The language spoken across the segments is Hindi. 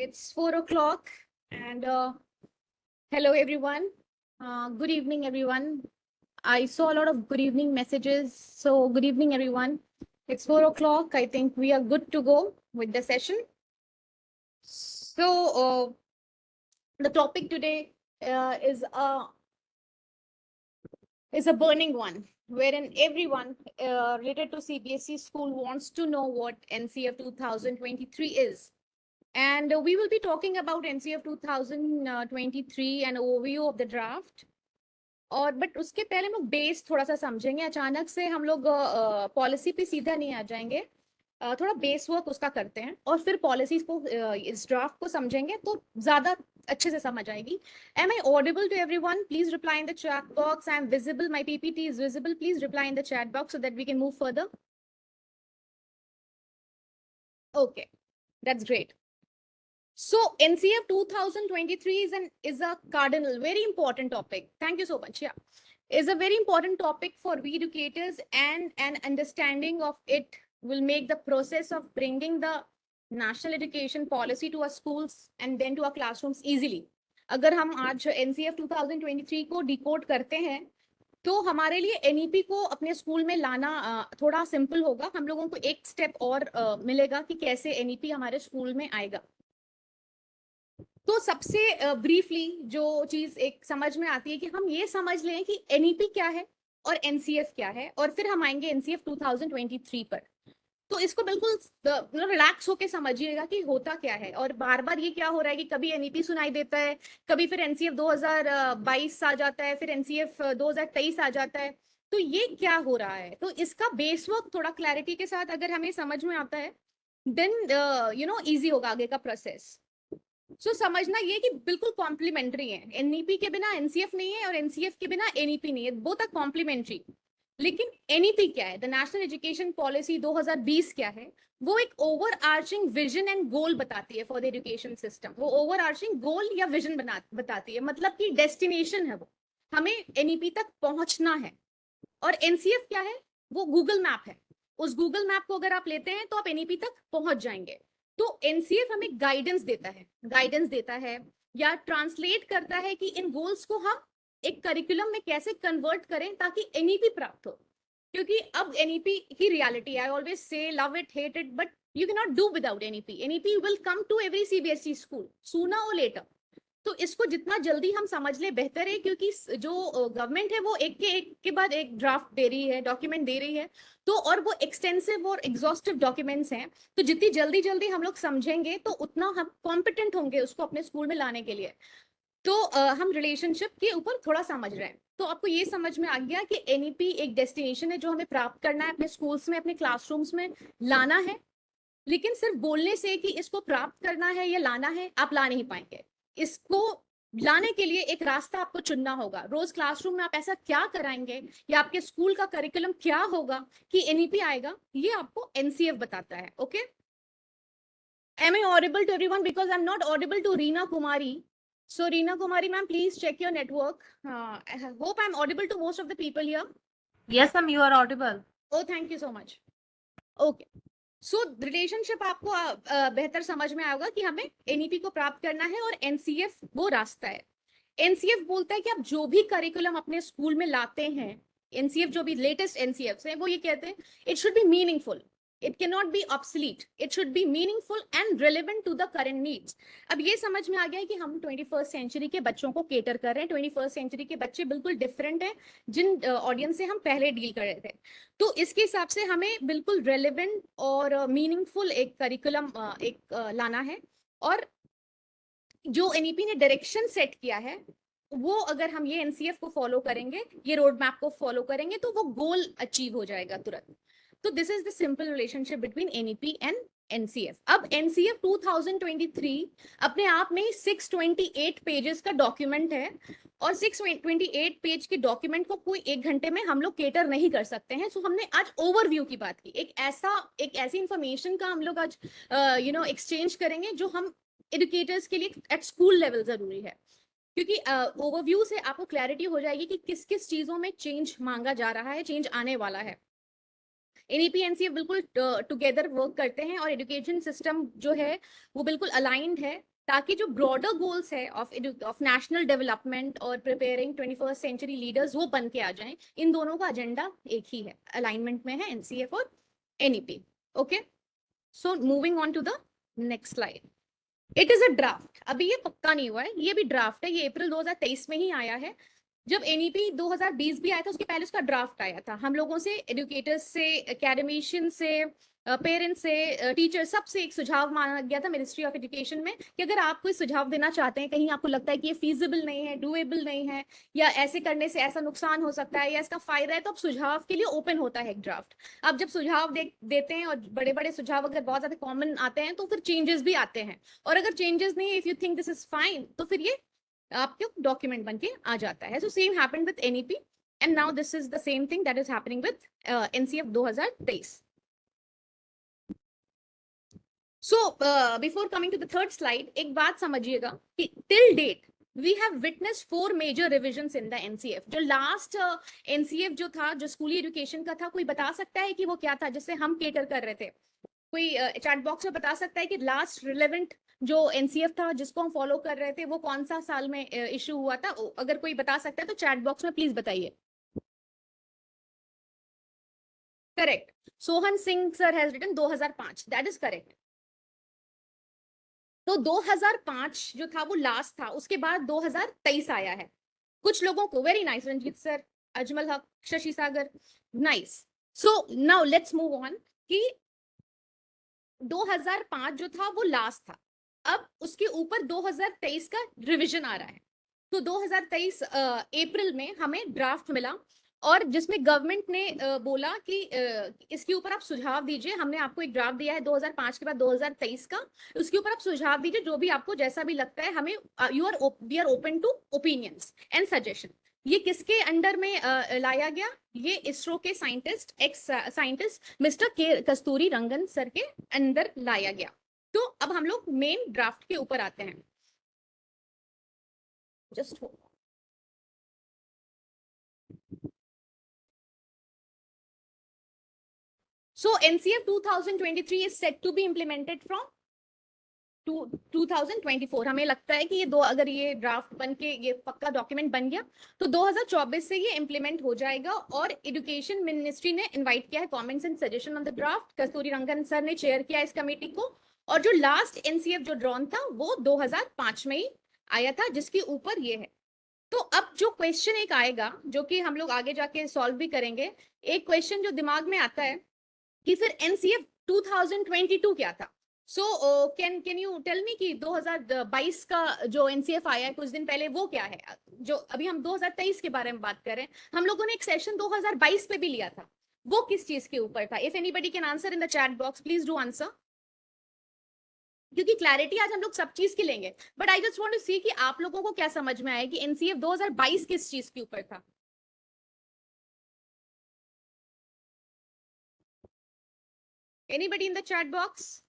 It's 4 o'clock, and hello everyone. Good evening, everyone. I saw a lot of good evening messages. So, good evening, everyone. It's 4 o'clock. I think we are good to go with the session. So, the topic today is a burning one, wherein everyone related to CBSE school wants to know what NCF 2023 is. And we will be talking about NCF 2023 and overview of the draft. और बट उसके पहले हम लोग बेस थोड़ा सा समझेंगे. अचानक से हम लोग पॉलिसी पे सीधा नहीं आ जाएंगे. थोड़ा बेस वर्क उसका करते हैं और फिर पॉलिसीज को इस ड्राफ्ट को समझेंगे तो ज्यादा अच्छे से समझ आएगी. Am I audible to everyone? Please reply in the chat box. I am visible. My PPT is visible. Please reply in the chat box so that we can move further. Okay, that's great. So NCF 2023 is a cardinal, very important topic. Thank you so much. Yeah, is a very important topic for we educators, and an understanding of it will make the process of bringing the national education policy to our schools and then to our classrooms easily. अगर हम आज NCF 2023 को डिकोड करते हैं तो हमारे लिए NEP को अपने स्कूल में लाना थोड़ा सिंपल होगा. हम लोगों को एक स्टेप और मिलेगा कि कैसे NEP हमारे स्कूल में आएगा. तो सबसे ब्रीफली जो चीज एक समझ में आती है कि हम ये समझ लें कि NEP क्या है और NCF क्या है, और फिर हम आएंगे NCF 2023 पर. तो इसको बिल्कुल रिलैक्स होके समझिएगा कि होता क्या है. और बार बार ये क्या हो रहा है कि कभी NEP सुनाई देता है, कभी फिर NCF 2022 आ जाता है, फिर NCF 2023 आ जाता है. तो ये क्या हो रहा है, तो इसका बेस वर्क थोड़ा क्लैरिटी के साथ अगर हमें समझ में आता है देन इजी होगा आगे का प्रोसेस. सो समझना ये कि बिल्कुल कॉम्प्लीमेंट्री है. NEP के बिना NCF नहीं है और NCF के बिना NEP नहीं है. Both are complementary. लेकिन NEP क्या है, द नेशनल एजुकेशन पॉलिसी 2020 क्या है, वो एक ओवर आर्चिंग विजन एंड गोल बताती है फॉर द एजुकेशन सिस्टम. वो ओवर आर्चिंग गोल या विजन बताती है, मतलब कि डेस्टिनेशन है, वो हमें NEP तक पहुंचना है. और NCF क्या है, वो गूगल मैप है. उस गूगल मैप को अगर आप लेते हैं तो आप NEP तक पहुंच जाएंगे. तो NCF हमें गाइडेंस देता है या ट्रांसलेट करता है कि इन गोल्स को हम एक करिकुलम में कैसे कन्वर्ट करें ताकि NEP प्राप्त हो. क्योंकि अब NEP की reality, I always say love it hate it, but you can not do without NEP. NEP will come to every CBSE school sooner or later. तो इसको जितना जल्दी हम समझ ले बेहतर है, क्योंकि जो गवर्नमेंट है वो एक के बाद एक ड्राफ्ट दे रही है, डॉक्यूमेंट दे रही है. तो और वो एक्सटेंसिव और एग्जॉस्टिव डॉक्यूमेंट्स हैं. तो जितनी जल्दी हम लोग समझेंगे तो उतना हम कॉम्पिटेंट होंगे उसको अपने स्कूल में लाने के लिए. तो हम रिलेशनशिप के ऊपर थोड़ा समझ रहे हैं. तो आपको ये समझ में आ गया कि NEP एक डेस्टिनेशन है जो हमें प्राप्त करना है, अपने स्कूल्स में, अपने क्लासरूम्स में लाना है. लेकिन सिर्फ बोलने से कि इसको प्राप्त करना है या लाना है, आप ला नहीं पाएंगे. इसको लाने के लिए एक रास्ता आपको चुनना होगा. रोज क्लासरूम में आप ऐसा क्या कराएंगे या आपके स्कूल का करिकुलम क्या होगा कि NEP आएगा, ये आपको NCF बताता है. Okay, am I audible to everyone? Because I'm not audible to Reena Kumari. So Reena Kumari ma'am, please check your network. I hope I'm audible to most of the people here. Yes ma'am, you are audible. Oh, thank you so much. Okay. So relationship आपको बेहतर समझ में आएगा कि हमें NEP को प्राप्त करना है और NCF वो रास्ता है. NCF बोलता है कि आप जो भी करिकुलम अपने स्कूल में लाते हैं, NCF जो भी लेटेस्ट NCF है, वो ये कहते हैं it should be meaningful, it can not be obsolete, it should be meaningful and relevant to the current needs. अब ये समझ में आ गया है कि हम 21st सेंचुरी के बच्चों को केटर कर रहे हैं. 21st सेंचुरी के बच्चे बिल्कुल डिफरेंट हैं जिन ऑडियंस से हम पहले डील कर रहे थे. तो इसके हिसाब से हमें बिल्कुल रेलेवेंट और मीनिंगफुल एक करिकुलम लाना है. और जो NEP ने डायरेक्शन सेट किया है, वो अगर हम ये NCF को फॉलो करेंगे, ये रोड मैप को फॉलो करेंगे, तो वो गोल अचीव हो जाएगा तुरंत. तो this is the simple relationship between NEP and NCF. अब NCF 2023 अपने आप में 628 पेजेस का डॉक्यूमेंट है, और 628 पेज के डॉक्यूमेंट को कोई एक घंटे में हम लोग केटर नहीं कर सकते हैं. सो हमने आज ओवरव्यू की बात की. एक ऐसी इंफॉर्मेशन का हम लोग आज एक्सचेंज करेंगे जो हम एजुकेटर्स के लिए एट स्कूल लेवल जरूरी है. क्योंकि ओवरव्यू से आपको क्लैरिटी हो जाएगी कि किस किस चीजों में चेंज मांगा जा रहा है, चेंज आने वाला है. NEP NCF बिल्कुल टुगेदर वर्क करते हैं और एजुकेशन सिस्टम जो है वो बिल्कुल अलाइंड है. ताकि जो ब्रॉडर गोल्स है ऑफ नेशनल डेवलपमेंट और प्रिपेयरिंग 21st सेंचुरी लीडर्स वो बन के आ जाएं। इन दोनों का एजेंडा एक ही है, अलाइनमेंट में है एनसीएफ और NEP. Okay, so moving on to the next slide. It is a draft, अभी ये पक्का नहीं हुआ है, ये भी ड्राफ्ट है, ये अप्रैल 2023 में ही आया है। जब एनईपी 2020 भी आया था उसके पहले उसका ड्राफ्ट आया था। हम लोगों से, एडुकेटर्स से, एकेडमिशियन से, पेरेंट्स से, टीचर सबसे एक सुझाव मांगा गया था मिनिस्ट्री ऑफ एजुकेशन में कि अगर आप कोई सुझाव देना चाहते हैं, कहीं आपको लगता है कि ये फीजिबल नहीं है, डूएबल नहीं है, या ऐसे करने से ऐसा नुकसान हो सकता है या इसका फायदा है, तो अब सुझाव के लिए ओपन होता है एक ड्राफ्ट। अब जब सुझाव देते हैं और बड़े बड़े सुझाव अगर बहुत ज्यादा कॉमन आते हैं तो फिर चेंजेस भी आते हैं, और अगर चेंजेस नहीं, if you think this is fine, तो फिर ये आपके डॉक्यूमेंट बन के आ जाता है। So same happened with NEP and now this is the same thing that is happening with NCF 2023। So before coming to the third slide, एक बात समझिएगा कि till date we have witness 4 major revisions in the NCF. जो लास्ट एनसीएफ जो था, जो स्कूली एजुकेशन का था, कोई बता सकता है कि वो क्या था जिससे हम केटर कर रहे थे? कोई चैट बॉक्स में बता सकता है कि लास्ट रिलेवेंट जो एनसीएफ था जिसको हम फॉलो कर रहे थे वो कौन सा साल में इशू हुआ था? अगर कोई बता सकता है तो चैट बॉक्स में प्लीज बताइए। Correct, Sohan Singh sir has written 2005, that is correct. तो 2005 जो था वो लास्ट था, उसके बाद 2023 आया है। कुछ लोगों को, very nice Ranjit sir, Ajmal Haq, Shashi Sagar, nice. So now let's move on कि 2005 जो था वो लास्ट था, अब उसके ऊपर 2023 का रिवीजन आ रहा है। तो 2023 अप्रैल में हमें ड्राफ्ट मिला और जिसमें गवर्नमेंट ने बोला कि इसके ऊपर आप सुझाव दीजिए। हमने आपको एक ड्राफ्ट दिया है 2005 के बाद 2023 का, उसके ऊपर आप सुझाव दीजिए जो भी आपको जैसा भी लगता है। हमें we are open to opinions and suggestion. ये किसके अंडर में लाया गया? ये इसरो के साइंटिस्ट, एक्स साइंटिस्ट मिस्टर के कस्तूरी रंगन सर के अंदर लाया गया। तो अब हम लोग मेन ड्राफ्ट के ऊपर आते हैं। जस्ट हो, so NCF 2023 is set to be implemented from 2024। हमें लगता है कि ये अगर ये ड्राफ्ट बन के ये पक्का डॉक्यूमेंट बन गया तो 2024 से ये इम्प्लीमेंट हो जाएगा। और एजुकेशन मिनिस्ट्री ने इनवाइट किया है comments and suggestion on the draft. Kasturi Rangan sir ने चेयर किया इस कमेटी को, और जो लास्ट एनसीएफ जो ड्रॉन था वो 2005 में ही आया था, जिसके ऊपर ये है। तो अब जो क्वेश्चन एक आएगा जो कि हम लोग आगे जाके सॉल्व भी करेंगे, एक क्वेश्चन जो दिमाग में आता है कि फिर एनसीएफ 2022 क्या था? So can you tell me कि 2022 का जो एनसीएफ आया है कुछ दिन पहले वो क्या है? जो अभी हम 2023 के बारे में बात कर रहे हैं, हम लोगों ने एक सेशन 2022 पे भी लिया था, वो किस चीज के ऊपर था? If anybody can answer in the chat box, please do answer, क्योंकि क्लैरिटी आज हम लोग सब चीज की लेंगे, but I just want to see कि आप लोगों को क्या समझ में आया कि एनसीएफ 2022 किस चीज के ऊपर था। Anybody in the chat box?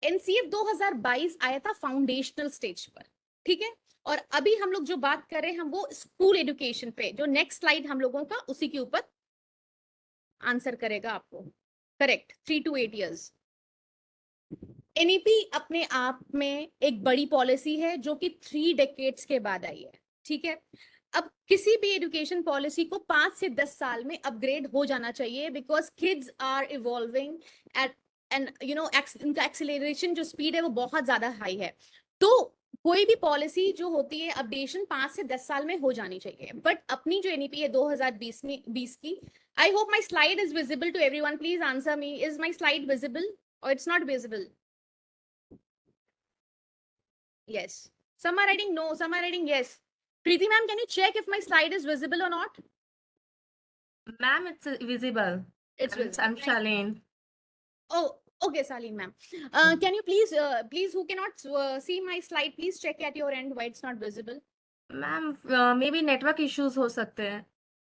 NCF 2022 आया था फाउंडेशनल स्टेज पर, ठीक है। और अभी हम लोग जो बात कर रहे हैं हम वो स्कूल एजुकेशन पे, जो नेक्स्ट स्लाइड हम लोगों का उसी के ऊपर आंसर करेगा आपको। Correct, 3 to 8 years। एनईपी अपने आप में एक बड़ी पॉलिसी है जो कि 3 decades के बाद आई है, ठीक है। अब किसी भी एजुकेशन पॉलिसी को 5 से 10 साल में अपग्रेड हो जाना चाहिए, because kids are evolving at and उनका एक्सेलरेशन जो स्पीड है वो बहुत ज्यादा हाई है। तो कोई भी पॉलिसी जो होती है अपडेशन 5 से 10 साल में हो जानी चाहिए। बट अपनी जो एनईपी है 2020 की, I hope my slide is visible to everyone, please answer me, is my slide visible और it's not visible? Yes. Some are writing no, some are writing yes. Preeti ma'am, can you check if my slide is visible or not? Ma'am, it's visible. It's visible. I'm Charlene. Oh, okay, Salim ma'am. Can you please, who cannot see my slide, please check at your end why it's not visible. Ma'am, maybe network issues हो सकते हैं.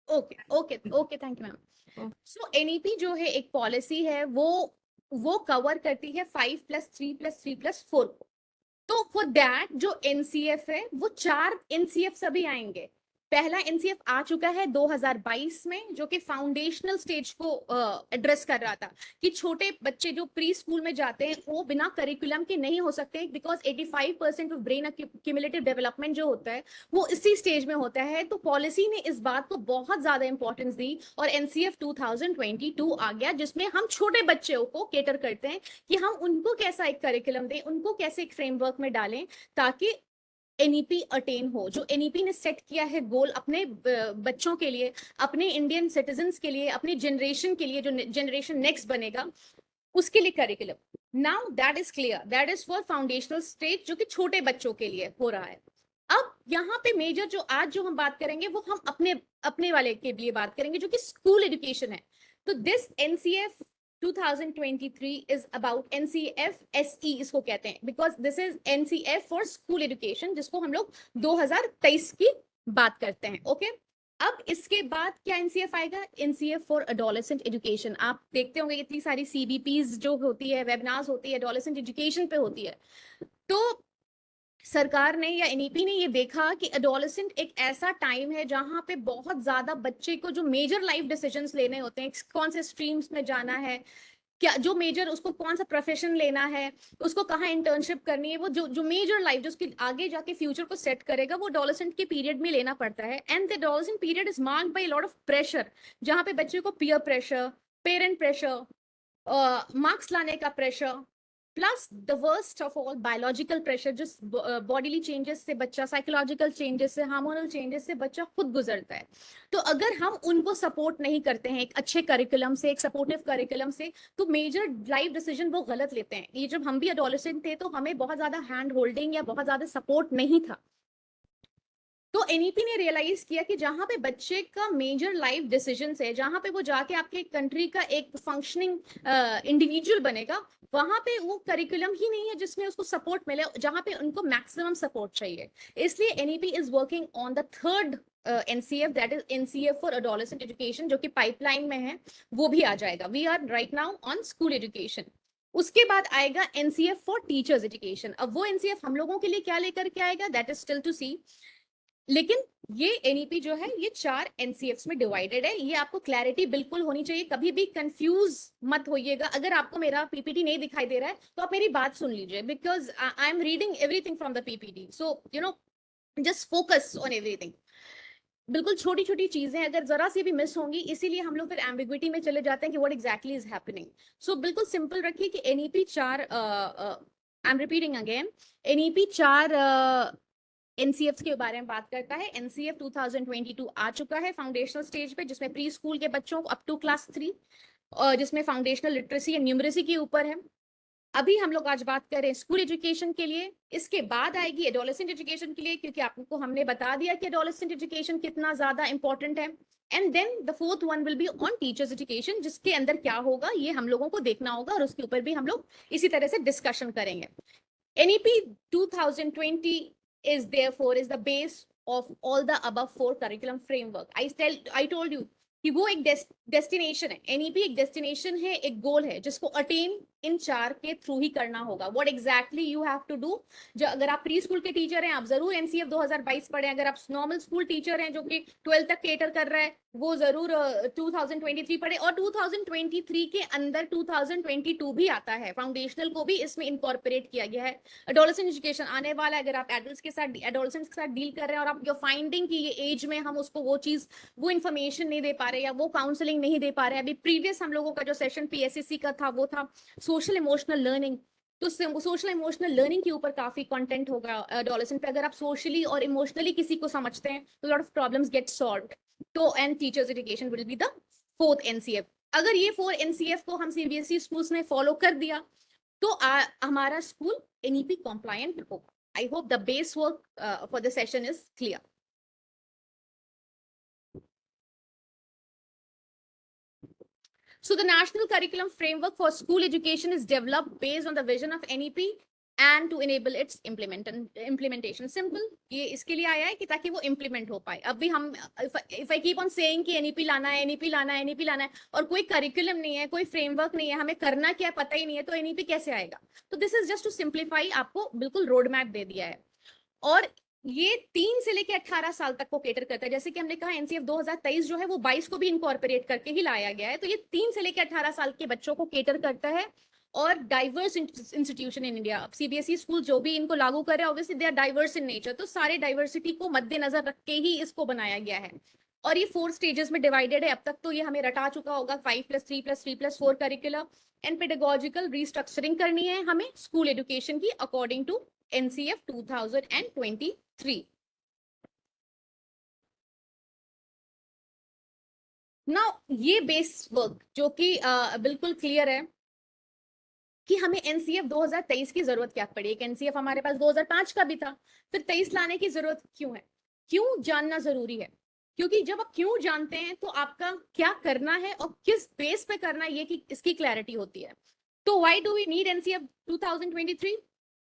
Okay, okay, okay, thank you ma'am. Oh. So NEP जो है एक पॉलिसी है, वो कवर करती है 5+3+3+4 को। तो फॉर दैट जो एनसीएफ है वो 4 एनसीएफ सभी आएंगे। पहला एनसीएफ आ चुका है 2022 में, जो कि फाउंडेशनल स्टेज को एड्रेस कर रहा था कि छोटे बच्चे जो प्री स्कूल में जाते हैं वो बिना करिकुलम के नहीं हो सकते, because 85% of brain cumulative development जो होता है वो इसी स्टेज में होता है। तो पॉलिसी ने इस बात को बहुत ज्यादा इंपॉर्टेंस दी और एनसीएफ 2022 आ गया, जिसमें हम छोटे बच्चों को केटर करते हैं कि हम उनको कैसा एक करिकुलम दें, उनको कैसे एक फ्रेमवर्क में डालें ताकि एनईपी अटेन हो। जो एनईपी ने सेट किया है गोल अपने बच्चों के लिए, अपने इंडियन सिटीजन्स के लिए, अपनी जनरेशन के लिए, जो जनरेशन नेक्स्ट बनेगा उसके लिए curriculum. Now that is clear, that is for foundational stage जो कि छोटे बच्चों के लिए हो रहा है। अब यहाँ पे मेजर जो आज जो हम बात करेंगे वो हम अपने अपने वाले के लिए बात करेंगे जो कि स्कूल एजुकेशन है। तो this NCF 2023 is about NCF SE इसको कहते हैं, because this is NCF for school education, जिसको हम लोग 2023 की बात करते हैं। ओके, अब इसके बाद क्या एनसीएफ आएगा? NCF for adolescent education. आप देखते होंगे इतनी सारी सीबीपीज जो होती है, वेबिनार्स होती है, एडोलेसेंट एजुकेशन पे होती है। तो सरकार ने या एनईपी ने ये देखा कि एडोलेसेंट एक ऐसा टाइम है जहां पे बहुत ज्यादा बच्चे को जो मेजर लाइफ डिसीजंस लेने होते हैं, कौन से स्ट्रीम्स में जाना है, क्या जो मेजर उसको कौन सा प्रोफेशन लेना है, उसको कहाँ इंटर्नशिप करनी है, वो जो जो मेजर लाइफ जो उसके आगे जाके फ्यूचर को सेट करेगा वो एडोलेसेंट के पीरियड में लेना पड़ता है। And the adolescent period is marked by lot of pressure, जहां पे बच्चे को peer pressure, parent pressure, marks लाने का pressure, plus the worst of all biological pressure, जो बॉडीली चेंजेस से बच्चा, साइकोलॉजिकल चेंजेस से, हार्मोनल चेंजेस से बच्चा खुद गुजरता है। तो अगर हम उनको सपोर्ट नहीं करते हैं एक अच्छे करिकुलम से, एक सपोर्टिव करिकुलम से, तो मेजर लाइफ डिसीजन वो गलत लेते हैं। ये जब हम भी एडोलेसेंट थे तो हमें बहुत ज्यादा हैंड होल्डिंग या बहुत ज्यादा सपोर्ट नहीं था। तो एनईपी ने रियलाइज किया कि जहां पे बच्चे का मेजर लाइफ डिसीजन है, जहां पे वो जाके आपके कंट्री का एक फंक्शनिंग इंडिविजुअल बनेगा, वहां पे वो करिकुलम ही नहीं है जिसमें उसको सपोर्ट मिले, जहां पे उनको मैक्सिमम सपोर्ट चाहिए। इसलिए NEP is working on the third NCF, that is NCF for adolescent education, जो कि पाइपलाइन में है, वो भी आ जाएगा। We are right now on school education. उसके बाद आएगा एनसीएफ फॉर टीचर्स एजुकेशन। अब वो एनसीएफ हम लोगों के लिए क्या लेकर के आएगा, दैट इज स्टिल टू सी। लेकिन ये एनईपी जो है ये 4 एनसीएफ्स में डिवाइडेड है। ये आपको क्लैरिटी बिल्कुल होनी चाहिए, कभी भी कंफ्यूज मत होइएगा। अगर आपको मेरा पीपीटी नहीं दिखाई दे रहा है तो आप मेरी बात सुन लीजिए, because I am reading everything from the PPT, so you know just focus on everything. बिल्कुल छोटी छोटी चीजें अगर जरा सी भी मिस होंगी, इसीलिए हम लोग फिर एम्बिग्विटी में चले जाते हैं कि व्हाट एग्जैक्टली इज हैपनिंग। सो बिल्कुल सिंपल रखिए कि NEP 4, I am repeating again, NEP 4 NCF के बारे में बात करता है। एनसीएफ 2022 आ चुका है फाउंडेशनल स्टेज पे, जिसमें प्री स्कूल के बच्चों को अप टू क्लास 3, जिसमें फाउंडेशनल लिटरेसी एंड न्यूमरेसी के ऊपर है। अभी हम लोग आज बात करें स्कूल एजुकेशन के लिए, इसके बाद आएगी एडोलेसेंट एजुकेशन के लिए, क्योंकि आपको हमने बता दिया कि एडोलेसेंट एजुकेशन कितना ज्यादा इंपॉर्टेंट है। And then the fourth one will be on teachers education, जिसके अंदर क्या होगा ये हम लोगों को देखना होगा और उसके ऊपर भी हम लोग इसी तरह से डिस्कशन करेंगे। NEP 2020 is therefore is the base of all the above 4 curriculum framework. I told you कि वो एक डेस्टिनेशन है, एनईपी एक डेस्टिनेशन है, एक गोल है जिसको अटेन इन 4 के थ्रू ही करना होगा। What exactly you have to do, जो अगर आप प्री स्कूल के टीचर हैं आप जरूर एनसीएफ 2022 पढ़ें, अगर आप नॉर्मल स्कूल टीचर हैं जो कि 12th तक केटर कर रहा है वो जरूर 2023 पढ़े। और 2023 के अंदर 2022 भी आता है, फाउंडेशनल को भी इसमें इनकॉर्पोरेट किया गया है। एडोलेसेंट एजुकेशन आने वाला है, अगर आप एडल्ट्स के साथ, एडोलेसेंट्स के साथ डील कर रहे हैं और आप योर फाइंडिंग की ये एज में हम उसको वो चीज, वो इन्फॉर्मेशन नहीं दे पा रहे या वो काउंसलिंग नहीं दे पा रहे। अभी प्रीवियस हम लोगों का जो सेशन पीएससीसी का था वो था सोशल इमोशनल लर्निंग, तो सोशल इमोशनल लर्निंग के ऊपर काफी कंटेंट होगा एडोलेसेंट पे। अगर आप सोशली और इमोशनली किसी को समझते हैं तो lot of problems get solved. तो and teachers education will be the 4th NCF. अगर ये 4 एनसीएफ को हम सीबीएसई स्कूल्स ने फॉलो कर दिया तो हमारा स्कूल एनईपी कंप्लायंट होगा। I hope the base work for the session is clear. So the National Curriculum Framework for School Education is developed based on the vision of NEP and to enable its implementation. Simple, ये इसके लिए आया है कि ताकि वो implement हो पाए। अभी हम if I keep on saying कि NEP लाना है, NEP लाना है, NEP लाना है, और कोई curriculum नहीं है, कोई framework नहीं है, हमें करना क्या पता ही नहीं है, तो NEP कैसे आएगा? तो this is just to simplify, आपको बिल्कुल road map दे दिया है। और ये 3 से लेके 18 साल तक को केटर करता है। जैसे कि हमने कहा एनसीएफ 2023 जो है वो 22 को भी इनकॉर्पोरेट करके ही लाया गया है, तो ये 3 से लेके 18 साल के बच्चों को केटर करता है। और diverse institution in India, CBSE school जो भी इनको लागू कर रहे हैं obviously they are diverse in nature, तो सारे डाइवर्सिटी को मद्देनजर रख के ही इसको बनाया गया है। और ये 4 स्टेजेस में डिवाइडेड है। अब तक तो ये हमें रटा चुका होगा 5+3+3+4 करिकुलम। एंड पेडागोजिकल रिस्ट्रक्चरिंग करनी है हमें स्कूल एजुकेशन की अकॉर्डिंग टू एनसीएफ 2023। नाउ ये बेस वर्क जो कि बिल्कुल क्लियर है कि हमें एनसीएफ 2023 की जरूरत क्या पड़ी। एक एनसीएफ हमारे पास 2005 का भी था, फिर 23 लाने की जरूरत क्यों है, क्यों जानना जरूरी है। क्योंकि जब आप क्यों जानते हैं तो आपका क्या करना है और किस बेस पे करना है ये की इसकी क्लैरिटी होती है। तो why do we need NCF 2023?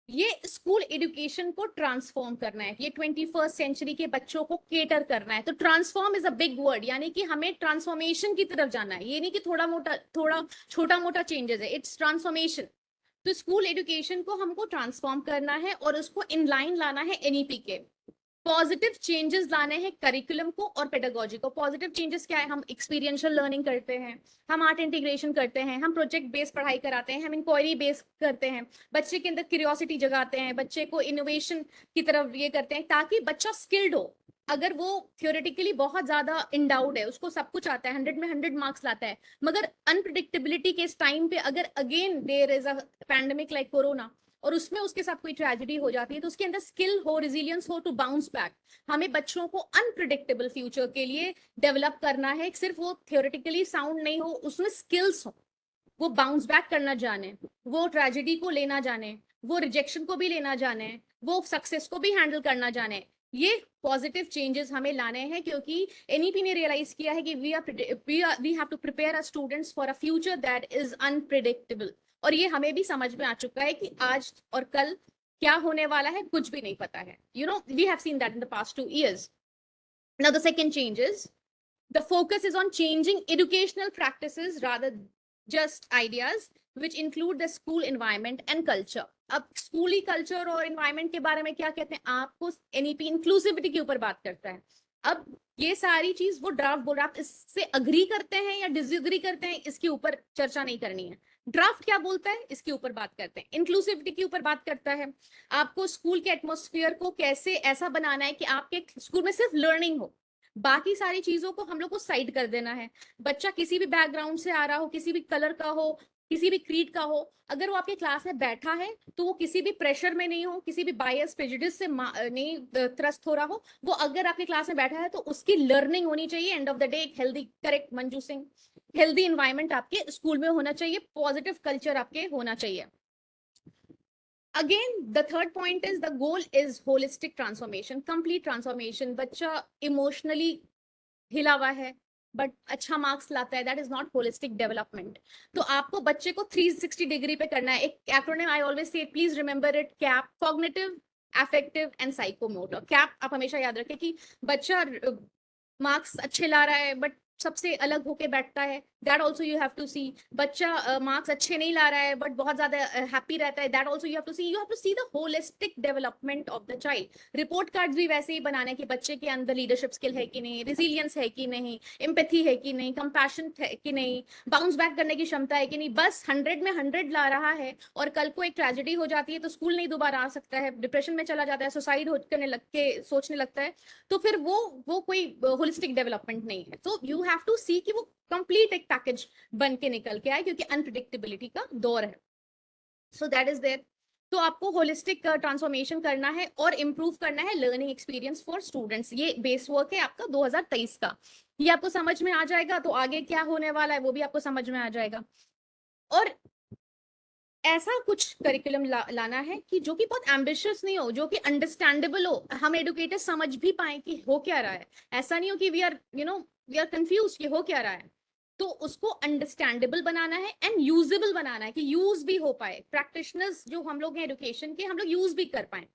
ये स्कूल एजुकेशन को ट्रांसफॉर्म करना है, ये 21st सेंचुरी के बच्चों को केटर करना है। तो transform is a big word, यानी कि हमें ट्रांसफॉर्मेशन की तरफ जाना है। ये नहीं कि थोड़ा छोटा मोटा चेंजेस है, इट्स ट्रांसफॉर्मेशन। तो स्कूल एजुकेशन को हमको ट्रांसफॉर्म करना है और उसको इन लाइन लाना है एनईपी के। पॉजिटिव चेंजेस लाने हैं करिकुलम को और पेडागोजी को। पॉजिटिव चेंजेस क्या है, हम एक्सपीरियंशियल लर्निंग करते हैं, हम आर्ट इंटीग्रेशन करते हैं, हम प्रोजेक्ट बेस्ड पढ़ाई कराते हैं, हम इंक्वायरी बेस्ड करते हैं, बच्चे के अंदर क्यूरियोसिटी जगाते हैं, बच्चे को इनोवेशन की तरफ ये करते हैं ताकि बच्चा स्किल्ड हो। अगर वो थियोरेटिकली बहुत ज्यादा इंडाउट है, उसको सब कुछ आता है, 100 में 100 मार्क्स लाता है, मगर अनप्रिडिक्टेबिलिटी के इस टाइम पे अगर again there is a pandemic like corona और उसमें उसके साथ कोई ट्रेजेडी हो जाती है, तो उसके अंदर स्किल हो, रिजिलियंस हो टू बाउंस बैक। हमें बच्चों को अनप्रिडिक्टेबल फ्यूचर के लिए डेवलप करना है। सिर्फ वो थियोरेटिकली साउंड नहीं हो, उसमें स्किल्स हो, वो बाउंस बैक करना जाने, वो ट्रेजेडी को लेना जाने, वो रिजेक्शन को भी लेना जाने, वो सक्सेस को भी हैंडल करना जाने। ये पॉजिटिव चेंजेस हमें लाने हैं क्योंकि एनईपी ने रियलाइज किया है कि we have to prepare a students for a future that is unpredictable. और ये हमें भी समझ में आ चुका है कि आज और कल क्या होने वाला है कुछ भी नहीं पता है। You know we have seen that in the past 2 years. Now the second change is the focus is on changing educational practices rather just ideas which include the school environment and culture. अब स्कूली कल्चर और एनवायरमेंट के बारे में क्या कहते हैं, आपको एनईपी इंक्लूसिविटी के ऊपर बात करता है। अब ये सारी चीज वो ड्राफ्ट बोल रहा है, आप इससे अग्री करते हैं या डिसएग्री करते हैं इसके ऊपर चर्चा नहीं करनी है। ड्राफ्ट क्या बोलता है इसके ऊपर बात करते हैं। इंक्लूसिविटी के ऊपर बात करता है, आपको स्कूल के एटमोस्फियर को कैसे ऐसा बनाना है कि आपके स्कूल में सिर्फ लर्निंग हो, बाकी सारी चीजों को हम लोग को साइड कर देना है। बच्चा किसी भी बैकग्राउंड से आ रहा हो, किसी भी कलर का हो, किसी भी क्रीड का हो, अगर वो आपके क्लास में बैठा है तो वो किसी भी प्रेशर में नहीं हो, किसी भी बायस प्रेजुडिस से नहीं त्रस्त हो रहा हो। वो अगर आपके क्लास में बैठा है तो उसकी लर्निंग होनी चाहिए। एंड ऑफ द डे एक healthy, correct Manju Singh, healthy environment आपके स्कूल में होना चाहिए, पॉजिटिव कल्चर आपके होना चाहिए। Again, the third point is the goal is holistic transformation, complete transformation. बच्चा इमोशनली हिला हुआ है बट अच्छा मार्क्स लाता है, that is not holistic development. तो आपको बच्चे को 360 डिग्री पे करना है। एक एक्रोनिम आई ऑलवेज से, please remember it, cap, cognitive, affective and psychomotor. Cap आप हमेशा याद रखें कि बच्चा मार्क्स अच्छे ला रहा है बट सबसे अलग होके बैठता है, that also you have to see. बच्चा मार्क्स अच्छे नहीं ला रहा है बट बहुत ज्यादा हैप्पी रहता है, that also you have to see. You have to see the holistic development of the child. Report cards भी वैसे ही बनाने कि बच्चे के अंदर लीडरशिप स्किल है कि नहीं, रिजिलियंस है कि नहीं, एम्पैथी है कि नहीं, कंपैशन है कि नहीं, बाउंस बैक करने की क्षमता है कि नहीं। बस 100 में 100 ला रहा है और कल को एक ट्रेजेडी हो जाती है तो स्कूल नहीं दोबारा आ सकता है, डिप्रेशन में चला जाता है, सुसाइड करने लग के सोचने लगता है, तो फिर वो कोई होलिस्टिक डेवलपमेंट नहीं है। तो यू हैव टू सी कि वो कंप्लीट एक पैकेज बन के निकल के आए क्योंकि अनप्रिडिक्टेबिलिटी का दौर है। So that is there. तो आपको होलिस्टिक ट्रांसफॉर्मेशन करना है और इम्प्रूव करना है लर्निंग एक्सपीरियंस फॉर स्टूडेंट्स। ये बेस वर्क है आपका 2023 का। ये आपको समझ में आ जाएगा तो आगे क्या होने वाला है वो भी आपको समझ में आ जाएगा। और ऐसा कुछ करिकुलम लाना है कि जो कि बहुत एम्बिशियस नहीं हो, जो कि अंडरस्टैंडेबल हो, हम एडुकेटर समझ भी पाए कि हो क्या रहा है। ऐसा नहीं हो कि वी आर कंफ्यूज कि हो क्या रहा है। तो उसको अंडरस्टैंडेबल बनाना है एंड यूजेबल बनाना है कि यूज भी हो पाए, प्रैक्टिशनर्स जो हम लोग हैं एजुकेशन के, हम लोग यूज भी कर पाए।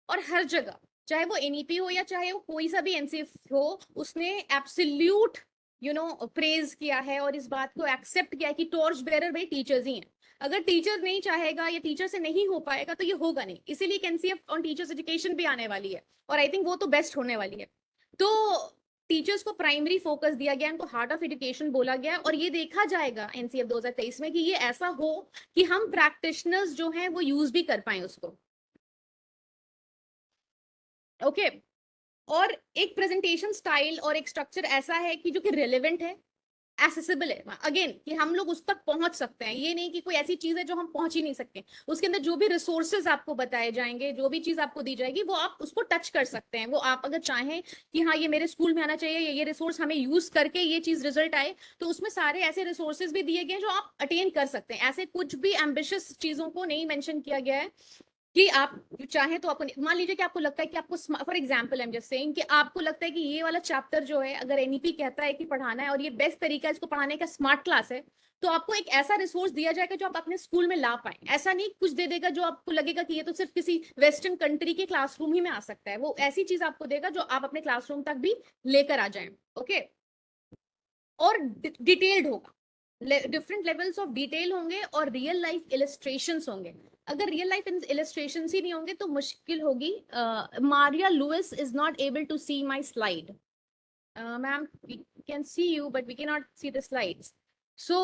और हर जगह, चाहे वो एनईपी हो या चाहे वो कोई सा भी एनसीएफ हो, उसने एब्सोल्यूट प्रेज किया है और इस बात को एक्सेप्ट किया है कि टॉर्च बेरर भाई टीचर्स ही हैं। अगर टीचर नहीं चाहेगा या टीचर से नहीं हो पाएगा तो ये होगा नहीं, इसीलिए एनसीएफ ऑन टीचर्स एजुकेशन भी आने वाली है और आई थिंक वो तो बेस्ट होने वाली है। तो टीचर्स को प्राइमरी फोकस दिया गया, इनको हार्ट ऑफ एजुकेशन बोला गया और ये देखा जाएगा एनसीएफ 2023 में कि ये ऐसा हो कि हम प्रैक्टिशनर्स जो हैं वो यूज भी कर पाए उसको। ओके और एक प्रेजेंटेशन स्टाइल और एक स्ट्रक्चर ऐसा है कि जो कि रिलेवेंट है, एसेसिबल है, अगेन कि हम लोग उस तक पहुंच सकते हैं, ये नहीं कि कोई ऐसी चीज है जो हम पहुंच ही नहीं सकते। उसके अंदर जो भी रिसोर्सेज आपको बताए जाएंगे, जो भी चीज आपको दी जाएगी वो आप उसको टच कर सकते हैं। वो आप अगर चाहें कि हाँ ये मेरे स्कूल में आना चाहिए, ये रिसोर्स हमें यूज करके ये चीज रिजल्ट आए, तो उसमें सारे ऐसे रिसोर्सेज भी दिए गए हैं जो आप अटेन कर सकते हैं। ऐसे कुछ भी एम्बिशियस चीजों को नहीं मेंशन किया गया है कि आप चाहे तो आपको, मान लीजिए कि आपको लगता है कि आपको, for example I am just saying कि आपको लगता है कि ये वाला चैप्टर जो है अगर एनईपी कहता है कि पढ़ाना है और ये बेस्ट तरीका है इसको पढ़ाने का स्मार्ट क्लास है, तो आपको एक ऐसा रिसोर्स दिया जाएगा जो आप अपने स्कूल में ला पाए। ऐसा नहीं कुछ दे देगा जो आपको लगेगा कि ये तो सिर्फ किसी वेस्टर्न कंट्री के क्लासरूम ही में आ सकता है। वो ऐसी चीज आपको देगा जो आप अपने क्लासरूम तक भी लेकर आ जाए। ओके और डिटेल्ड होगा, डिफरेंट लेवल्स ऑफ डिटेल होंगे और रियल लाइफ इलस्ट्रेशंस होंगे। अगर रियल लाइफ इलस्ट्रेशंस ही नहीं होंगे तो मुश्किल होगी। Maria Luis is not able to see my slide. Ma'am we can see you but we can not see the slides. So,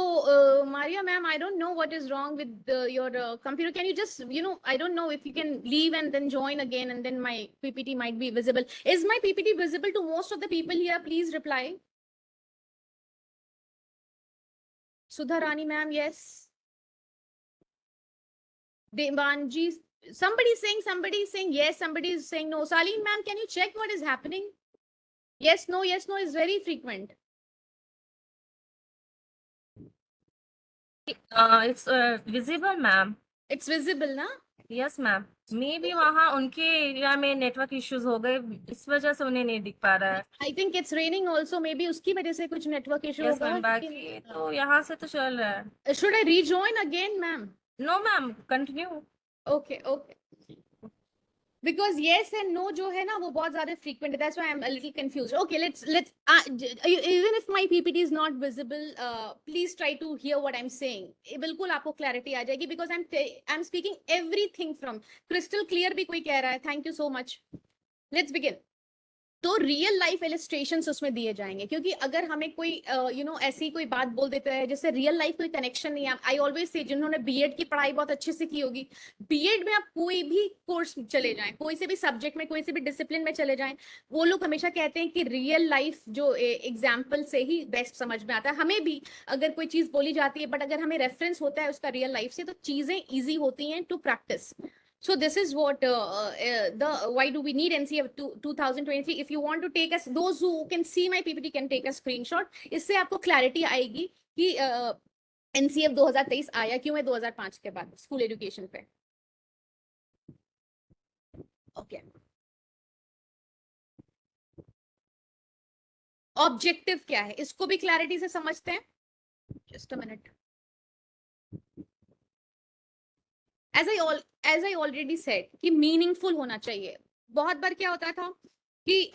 Maria, ma'am, I don't know what is wrong with your computer. Can you just, I don't know if you can leave and then join again and then my PPT might be visible. Is my PPT visible to most of the people here? Please reply. Sudha Rani, ma'am, yes. Devanji, somebody is saying yes, somebody is saying no. Salim, ma'am, can you check what is happening? Yes, no is very frequent. It's visible, ma'am. It's visible, na? Yes, ma'am. मे भी वहाँ उनके एरिया में नेटवर्क इश्यूज हो गए, इस वजह से उन्हें नहीं दिख पा रहा है। I think it's raining also. Maybe उसकी वजह से कुछ network issue यस होगा. मैम, बाकी तो यहाँ से तो चल रहा है। Should I rejoin again, ma'am? No ma'am, continue. Okay. Because yes and no जो है ना वो बहुत ज़्यादा frequent है. That's why I'm a little confused. Okay, let's even if my PPT is not visible, please try to hear what I'm saying. बिल्कुल आपको clarity आ जाएगी because I'm speaking everything from crystal clear भी कोई कह रहा है. Thank you so much. Let's begin. तो रियल लाइफ इलस्ट्रेशंस उसमें दिए जाएंगे, क्योंकि अगर हमें कोई ऐसी कोई बात बोल देता है जिससे रियल लाइफ कोई कनेक्शन नहीं है। आई ऑलवेज से जिन्होंने बीएड की पढ़ाई बहुत अच्छे से की होगी, बीएड में आप कोई भी कोर्स चले जाएं, कोई से भी सब्जेक्ट में, कोई से भी डिसिप्लिन में चले जाएं, वो लोग हमेशा कहते हैं कि रियल लाइफ जो एग्जाम्पल से ही बेस्ट समझ में आता है। हमें भी अगर कोई चीज बोली जाती है बट अगर हमें रेफरेंस होता है उसका रियल लाइफ से, तो चीजें ईजी होती हैं to practice. So this is what why do we need NCF 2023? If you want to take us, those who can see my PPT can take a screenshot. इससे आपको clarity आएगी कि NCF 2023 आया क्यों है 2005 के बाद स्कूल एजुकेशन पे। ओके, ऑब्जेक्टिव क्या है इसको भी क्लैरिटी से समझते हैं। Just a minute. As I already said कि मीनिंगफुल होना चाहिए। बहुत बार क्या होता था कि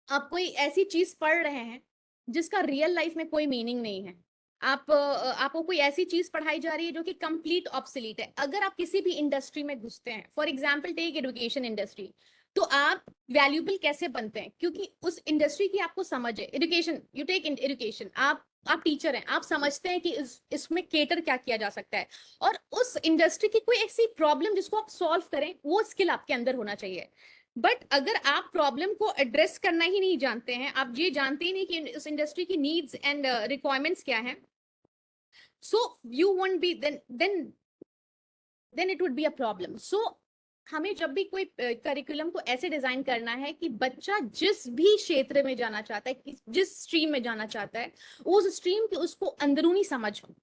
आप कोई ऐसी चीज पढ़ रहे हैं जिसका रियल लाइफ में कोई मीनिंग नहीं है। आपको कोई ऐसी चीज पढ़ाई जा रही है जो कि कंप्लीट ऑब्सोलीट है। अगर आप किसी भी इंडस्ट्री में घुसते हैं, for example tech education industry, तो आप वैल्यूबल कैसे बनते हैं? क्योंकि उस इंडस्ट्री की आपको समझ है। एजुकेशन, यू टेक एजुकेशन, आप टीचर हैं, आप समझते हैं कि इसमें केटर क्या किया जा सकता है, और उस इंडस्ट्री की कोई ऐसी प्रॉब्लम जिसको आप सॉल्व करें, वो स्किल आपके अंदर होना चाहिए। बट अगर आप प्रॉब्लम को एड्रेस करना ही नहीं जानते हैं, आप ये जानते ही नहीं कि उस इंडस्ट्री की नीड्स एंड रिक्वायरमेंट्स क्या हैं, so you won't be then it would be a problem. So हमें जब भी कोई करिकुलम को ऐसे डिजाइन करना है कि बच्चा जिस भी क्षेत्र में जाना चाहता है, जिस स्ट्रीम में जाना चाहता है, उस स्ट्रीम की उसको अंदरूनी समझ हो,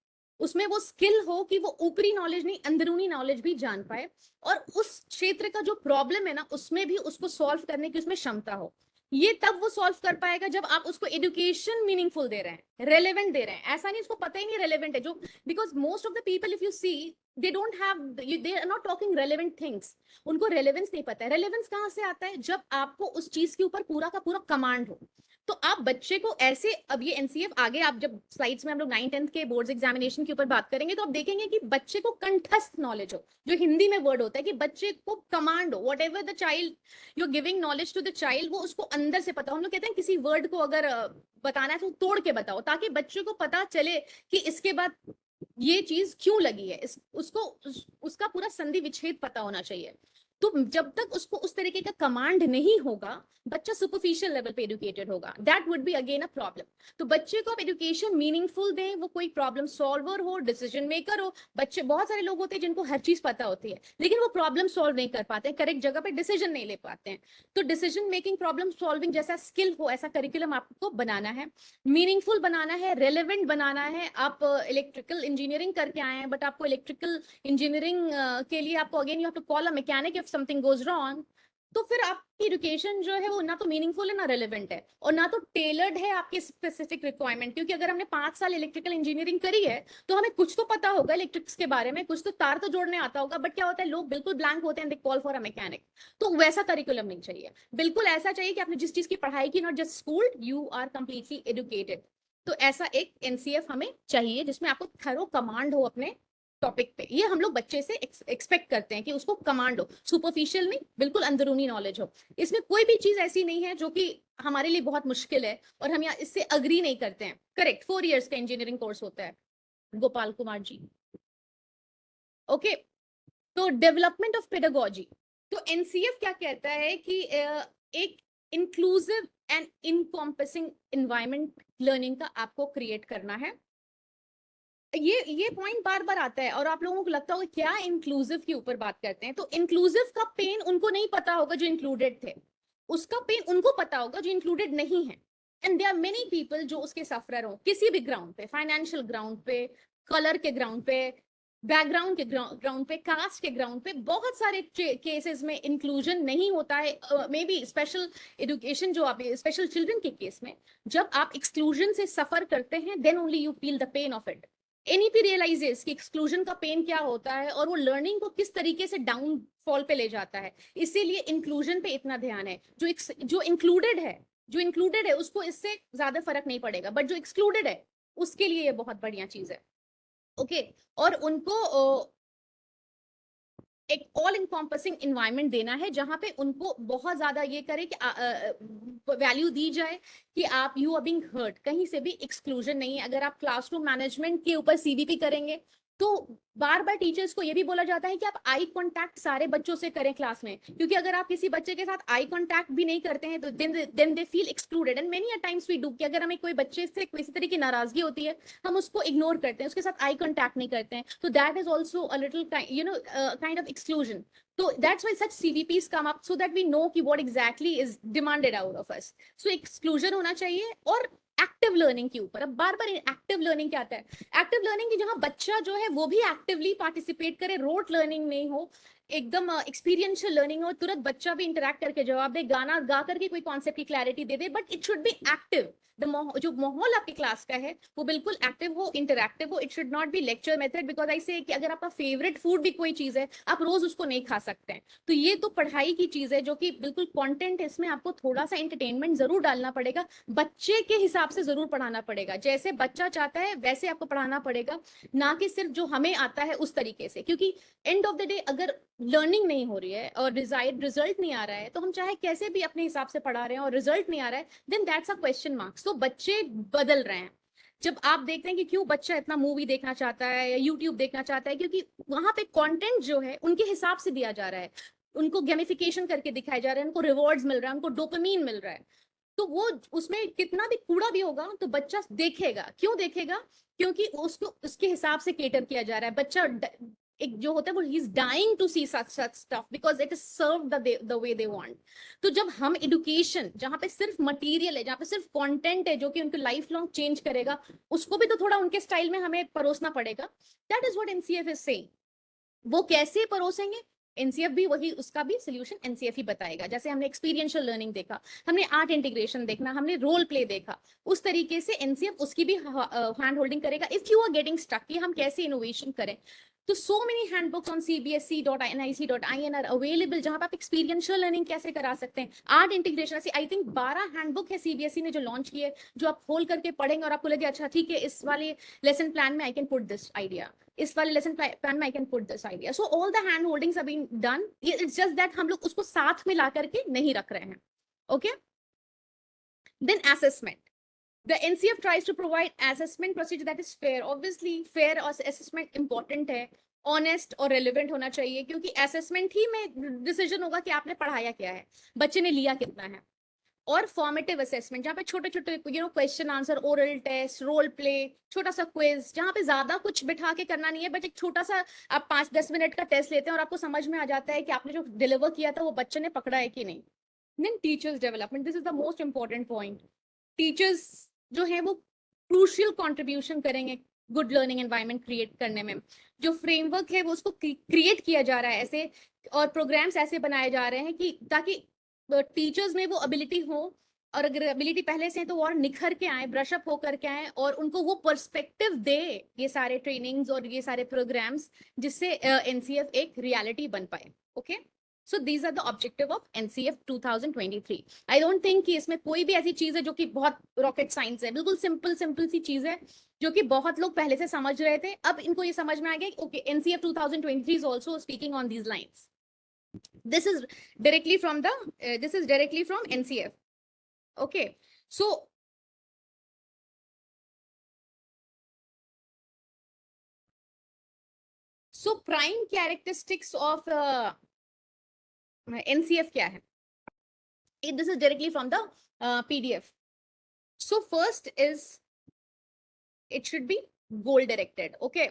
उसमें वो स्किल हो कि वो ऊपरी नॉलेज नहीं अंदरूनी नॉलेज भी जान पाए, और उस क्षेत्र का जो प्रॉब्लम है ना उसमें भी उसको सॉल्व करने की उसमें क्षमता हो। ये तब वो सॉल्व कर पाएगा जब आप उसको एजुकेशन मीनिंगफुल दे रहे हैं, रेलेवेंट दे रहे हैं। ऐसा नहीं उसको पता ही नहीं रेलेवेंट है जो, because most of the people if you see they don't have, they are not talking relevant things. उनको रेलेवेंस नहीं पता है। रेलेवेंस कहाँ से आता है? जब आपको उस चीज के ऊपर पूरा का पूरा कमांड हो। तो आप बच्चे को ऐसे, अब ये एनसीएफ आगे आप जब स्लाइड्स में हम लोग 9th-10th के बोर्ड्स एग्जामिनेशन के ऊपर बात करेंगे तो आप देखेंगे कि बच्चे को कंठस्थ नॉलेज हो, जो हिंदी में वर्ड होता है कि बच्चे को कमांड हो, whatever the child you giving knowledge to the child, वो उसको अंदर से पता हो। हम लोग कहते हैं किसी वर्ड को अगर बताना है तो तोड़ के बताओ, ताकि बच्चे को पता चले कि इसके बाद ये चीज क्यों लगी है, उसका पूरा संधि विच्छेद पता होना चाहिए। तो जब तक उसको उस तरीके का कमांड नहीं होगा, बच्चा सुपरफिशियल लेवल पे एजुकेटेड होगा, that would be again a problem. तो बच्चे को आप एजुकेशन मीनिंगफुल दें, वो कोई प्रॉब्लम सॉल्वर हो, डिसीजन मेकर हो। बच्चे, बहुत सारे लोग होते हैं जिनको हर चीज पता होती है, लेकिन वो प्रॉब्लम सॉल्व नहीं कर पाते, करेक्ट जगह पे डिसीजन नहीं ले पाते हैं। तो डिसीजन मेकिंग, प्रॉब्लम सॉल्विंग जैसा स्किल हो, ऐसा करिकुलम आपको बनाना है, मीनिंगफुल बनाना है, रेलेवेंट बनाना है। आप इलेक्ट्रिकल इंजीनियरिंग करके आए हैं, बट आपको इलेक्ट्रिकल इंजीनियरिंग के लिए आपको again you have to call a mechanic if something goes wrong. तो फिर आपकी एजुकेशन जो है वो ना तो मीनिंगफुल है, ना रेलेवेंट है, और ना तो टेलर्ड है आपके स्पेसिफिक रिक्वायरमेंट। क्योंकि अगर हमने 5 साल इलेक्ट्रिकल इंजीनियरिंग करी है तो हमें कुछ तो पता होगा इलेक्ट्रिक्स के बारे में, कुछ तो तार तो जोड़ने आता होगा, बट क्या होता है लोग बिल्कुल ब्लैंक होते हैं, they call for a mechanic. तो वैसा करिकुलम नहीं चाहिए, बिल्कुल ऐसा चाहिए कि आपने जिस चीज की पढ़ाई की, not just school, you are completely educated. तो ऐसा एक एनसीएफ हमें चाहिए जिसमें आपको थरो कमांड हो अपने टॉपिक पे। ये हम लोग बच्चे से एक्सपेक्ट करते हैं कि उसको कमांड हो, सुपरफिशियल नहीं, बिल्कुल अंदरूनी नॉलेज हो। इसमें कोई भी चीज ऐसी नहीं है जो कि हमारे लिए बहुत मुश्किल है और हम यहाँ इससे अग्री नहीं करते हैं। करेक्ट, 4 इयर्स का इंजीनियरिंग कोर्स होता है। गोपाल कुमार जी, ओके। तो डेवलपमेंट ऑफ पेडागोजी, तो एनसीएफ क्या कहता है कि एक इंक्लूसिव एंड इनकॉम्पसिंग एनवायरमेंट लर्निंग का आपको क्रिएट करना है। ये पॉइंट बार बार आता है और आप लोगों को लगता होगा क्या इंक्लूसिव के ऊपर बात करते हैं। तो इंक्लूसिव का पेन उनको नहीं पता होगा जो इंक्लूडेड थे, उसका पेन उनको पता होगा जो इंक्लूडेड नहीं है। And there are many people जो उसके सफरर हो, किसी भी ग्राउंड पे, फाइनेंशियल ग्राउंड पे, कलर के ग्राउंड पे, बैकग्राउंड के ग्राउंड पे, कास्ट के ग्राउंड पे, बहुत सारे केसेस में इंक्लूजन नहीं होता है। मे बी स्पेशल एजुकेशन जो आप, स्पेशल चिल्ड्रन के केस में जब आप एक्सक्लूजन से सफर करते हैं, then only you feel the pain of it. NEP realises कि एक्सक्लूजन का पेन क्या होता है और वो लर्निंग को किस तरीके से डाउनफॉल पे ले जाता है। इसीलिए इंक्लूजन पे इतना ध्यान है। जो इंक्लूडेड है उसको इससे ज्यादा फर्क नहीं पड़ेगा, बट जो एक्सक्लूडेड है उसके लिए ये बहुत बढ़िया चीज है, ओके। और उनको एक ऑल इनकॉम्पसिंग इन्वायरमेंट देना है जहां पे उनको बहुत ज्यादा ये करे कि वैल्यू दी जाए कि आप, यू आर बीइंग हर्ट, कहीं से भी एक्सक्लूजन नहीं है। अगर आप क्लासरूम मैनेजमेंट के ऊपर सीबीपी करेंगे तो बार बार टीचर्स को ये भी बोला जाता है कि आप आई कांटेक्ट सारे बच्चों से करें क्लास में, क्योंकि अगर आप किसी बच्चे के साथ आई कांटेक्ट भी नहीं करते हैं तो then they feel excluded. And many a times we do कि अगर हमें कोई बच्चे से किसी तरह की नाराजगी होती है, हम उसको इग्नोर करते हैं, उसके साथ आई कांटेक्ट नहीं करते हैं, तो that is also a little kind of exclusion. So that's why such CVPs come up, so that we know कि what exactly is demanded out of us. So exclusion होना चाहिए। और एक्टिव लर्निंग के ऊपर, अब बार बार एक्टिव लर्निंग क्या आता है, एक्टिव लर्निंग की जहां बच्चा जो है वो भी एक्टिवली पार्टिसिपेट करे, रोट लर्निंग नहीं हो, एकदम एक्सपीरियंशियल लर्निंग हो, तुरंत बच्चा भी इंटरेक्ट करके जवाब दे, गाना गा करके कोई कॉन्सेप्ट की clarity they they, but it should be active. जो माहौल आपकी क्लास का है वो बिल्कुल एक्टिव हो, इंटरैक्टिव हो। It should not B lecture method, because I से कि अगर आपका फेवरेट फूड भी कोई चीज है आप रोज उसको नहीं खा सकते हैं। तो ये तो पढ़ाई की चीज है जो कि बिल्कुल कंटेंट है, इसमें आपको थोड़ा सा एंटरटेनमेंट जरूर डालना पड़ेगा, बच्चे के हिसाब से जरूर पढ़ाना पड़ेगा, जैसे बच्चा चाहता है वैसे आपको पढ़ाना पड़ेगा, ना कि सिर्फ जो हमें आता है उस तरीके से। क्योंकि एंड ऑफ द डे अगर लर्निंग नहीं हो रही है और रिजल्ट नहीं आ रहा है, तो हम चाहे कैसे भी अपने हिसाब से पढ़ा रहे हैं और रिजल्ट नहीं आ रहा है, then that's a question marks. तो बच्चे बदल रहे हैं। जब आप देखते हैं कि क्यों बच्चा इतना मूवी देखना चाहता है या यूट्यूब देखना चाहता है, क्योंकि वहां पे कंटेंट जो है उनके हिसाब से दिया जा रहा है, उनको गेमिफिकेशन करके दिखाया जा रहा है, उनको रिवॉर्ड्स मिल रहा है, उनको डोपामीन मिल रहा है। तो वो उसमें कितना भी कूड़ा भी होगा तो बच्चा देखेगा। क्यों देखेगा? क्योंकि उसको उसके हिसाब से केटर किया जा रहा है। बच्चा एक जो होता है वो ही is dying to see such stuff because it is serve the way they want. तो जब हम एजुकेशन जहां पे सिर्फ मटेरियल है, जहां पे सिर्फ कंटेंट है जो कि उनको लाइफ लॉन्ग चेंज करेगा, उसको भी तो थोड़ा उनके स्टाइल में हमें परोसना पड़ेगा। That is what NCF is saying. वो कैसे परोसेंगे? एनसीएफ भी वही, उसका भी सोल्यूशन एनसीएफ ही बताएगा। जैसे हमने एक्सपीरियंशियल लर्निंग देखा, हमने आर्ट इंटीग्रेशन देखना, हमने रोल प्ले देखा, उस तरीके से एनसीएफ उसकी भी हैंड होल्डिंग करेगा। If you are getting stuck कि हम कैसे इनोवेशन करें, तो so many handbooks on cbsc.nic.in are available, जहां पर आप एक्सपीरियंशियल लर्निंग कैसे करा सकते हैं, आर्ट इंटीग्रेशन, ऐसी आई थिंक 12 हैंडबुक है सीबीएसई ने जो लॉन्च की है, जो आप खोल करके पढ़ेंगे और आपको लगे अच्छा ठीक है, इस वाले लेसन प्लान में I can put this idea, इस वाले लेसन प्लान में I can put this idea. So all the hand holdings have been done, it's just that हम लोग उसको साथ में ला करके नहीं रख रहे हैं। Okay, then assessment, the NCF tries to provide assessment procedure that is fair, obviously fair और assessment important है, honest और relevant होना चाहिए, क्योंकि assessment ही में डिसीजन होगा कि आपने पढ़ाया क्या है, बच्चे ने लिया कितना है। और फॉर्मेटिव असेसमेंट, जहाँ पे छोटे छोटे question answer, oral test, role play, छोटा सा क्विज, जहाँ पे ज्यादा कुछ बिठा के करना नहीं है, बट एक छोटा सा आप 5-10 मिनट का टेस्ट लेते हैं और आपको समझ में आ जाता है कि आपने जो डिलीवर किया था वो बच्चे ने पकड़ा है कि नहीं। Then teachers development, this is the most important point. Teachers जो है वो क्रूशियल कंट्रीब्यूशन करेंगे गुड लर्निंग एनवायरनमेंट क्रिएट करने में। जो फ्रेमवर्क है वो उसको क्रिएट किया जा रहा है ऐसे, और प्रोग्राम्स ऐसे बनाए जा रहे हैं कि ताकि टीचर्स में वो एबिलिटी हो, और अगर एबिलिटी पहले से है तो और निखर के आए, ब्रशअप होकर के आए, और उनको वो पर्सपेक्टिव दे ये सारे ट्रेनिंग्स और ये सारे प्रोग्राम्स, जिससे एनसीएफ एक रियलिटी बन पाए। Okay, so these are the objective of NCF 2023। I don't think कि इसमें कोई भी ऐसी चीज है जो कि बहुत रॉकेट साइंस है, बिल्कुल सिंपल सिंपल सी चीज है जो कि बहुत लोग पहले से समझ रहे थे, अब इनको ये समझ में आ गया okay, NCF 2023 is also speaking on these lines. This is directly from the NCF. Okay, so prime characteristics of NCF क्या है? This is directly from the PDF. So first is it should be goal directed. Okay,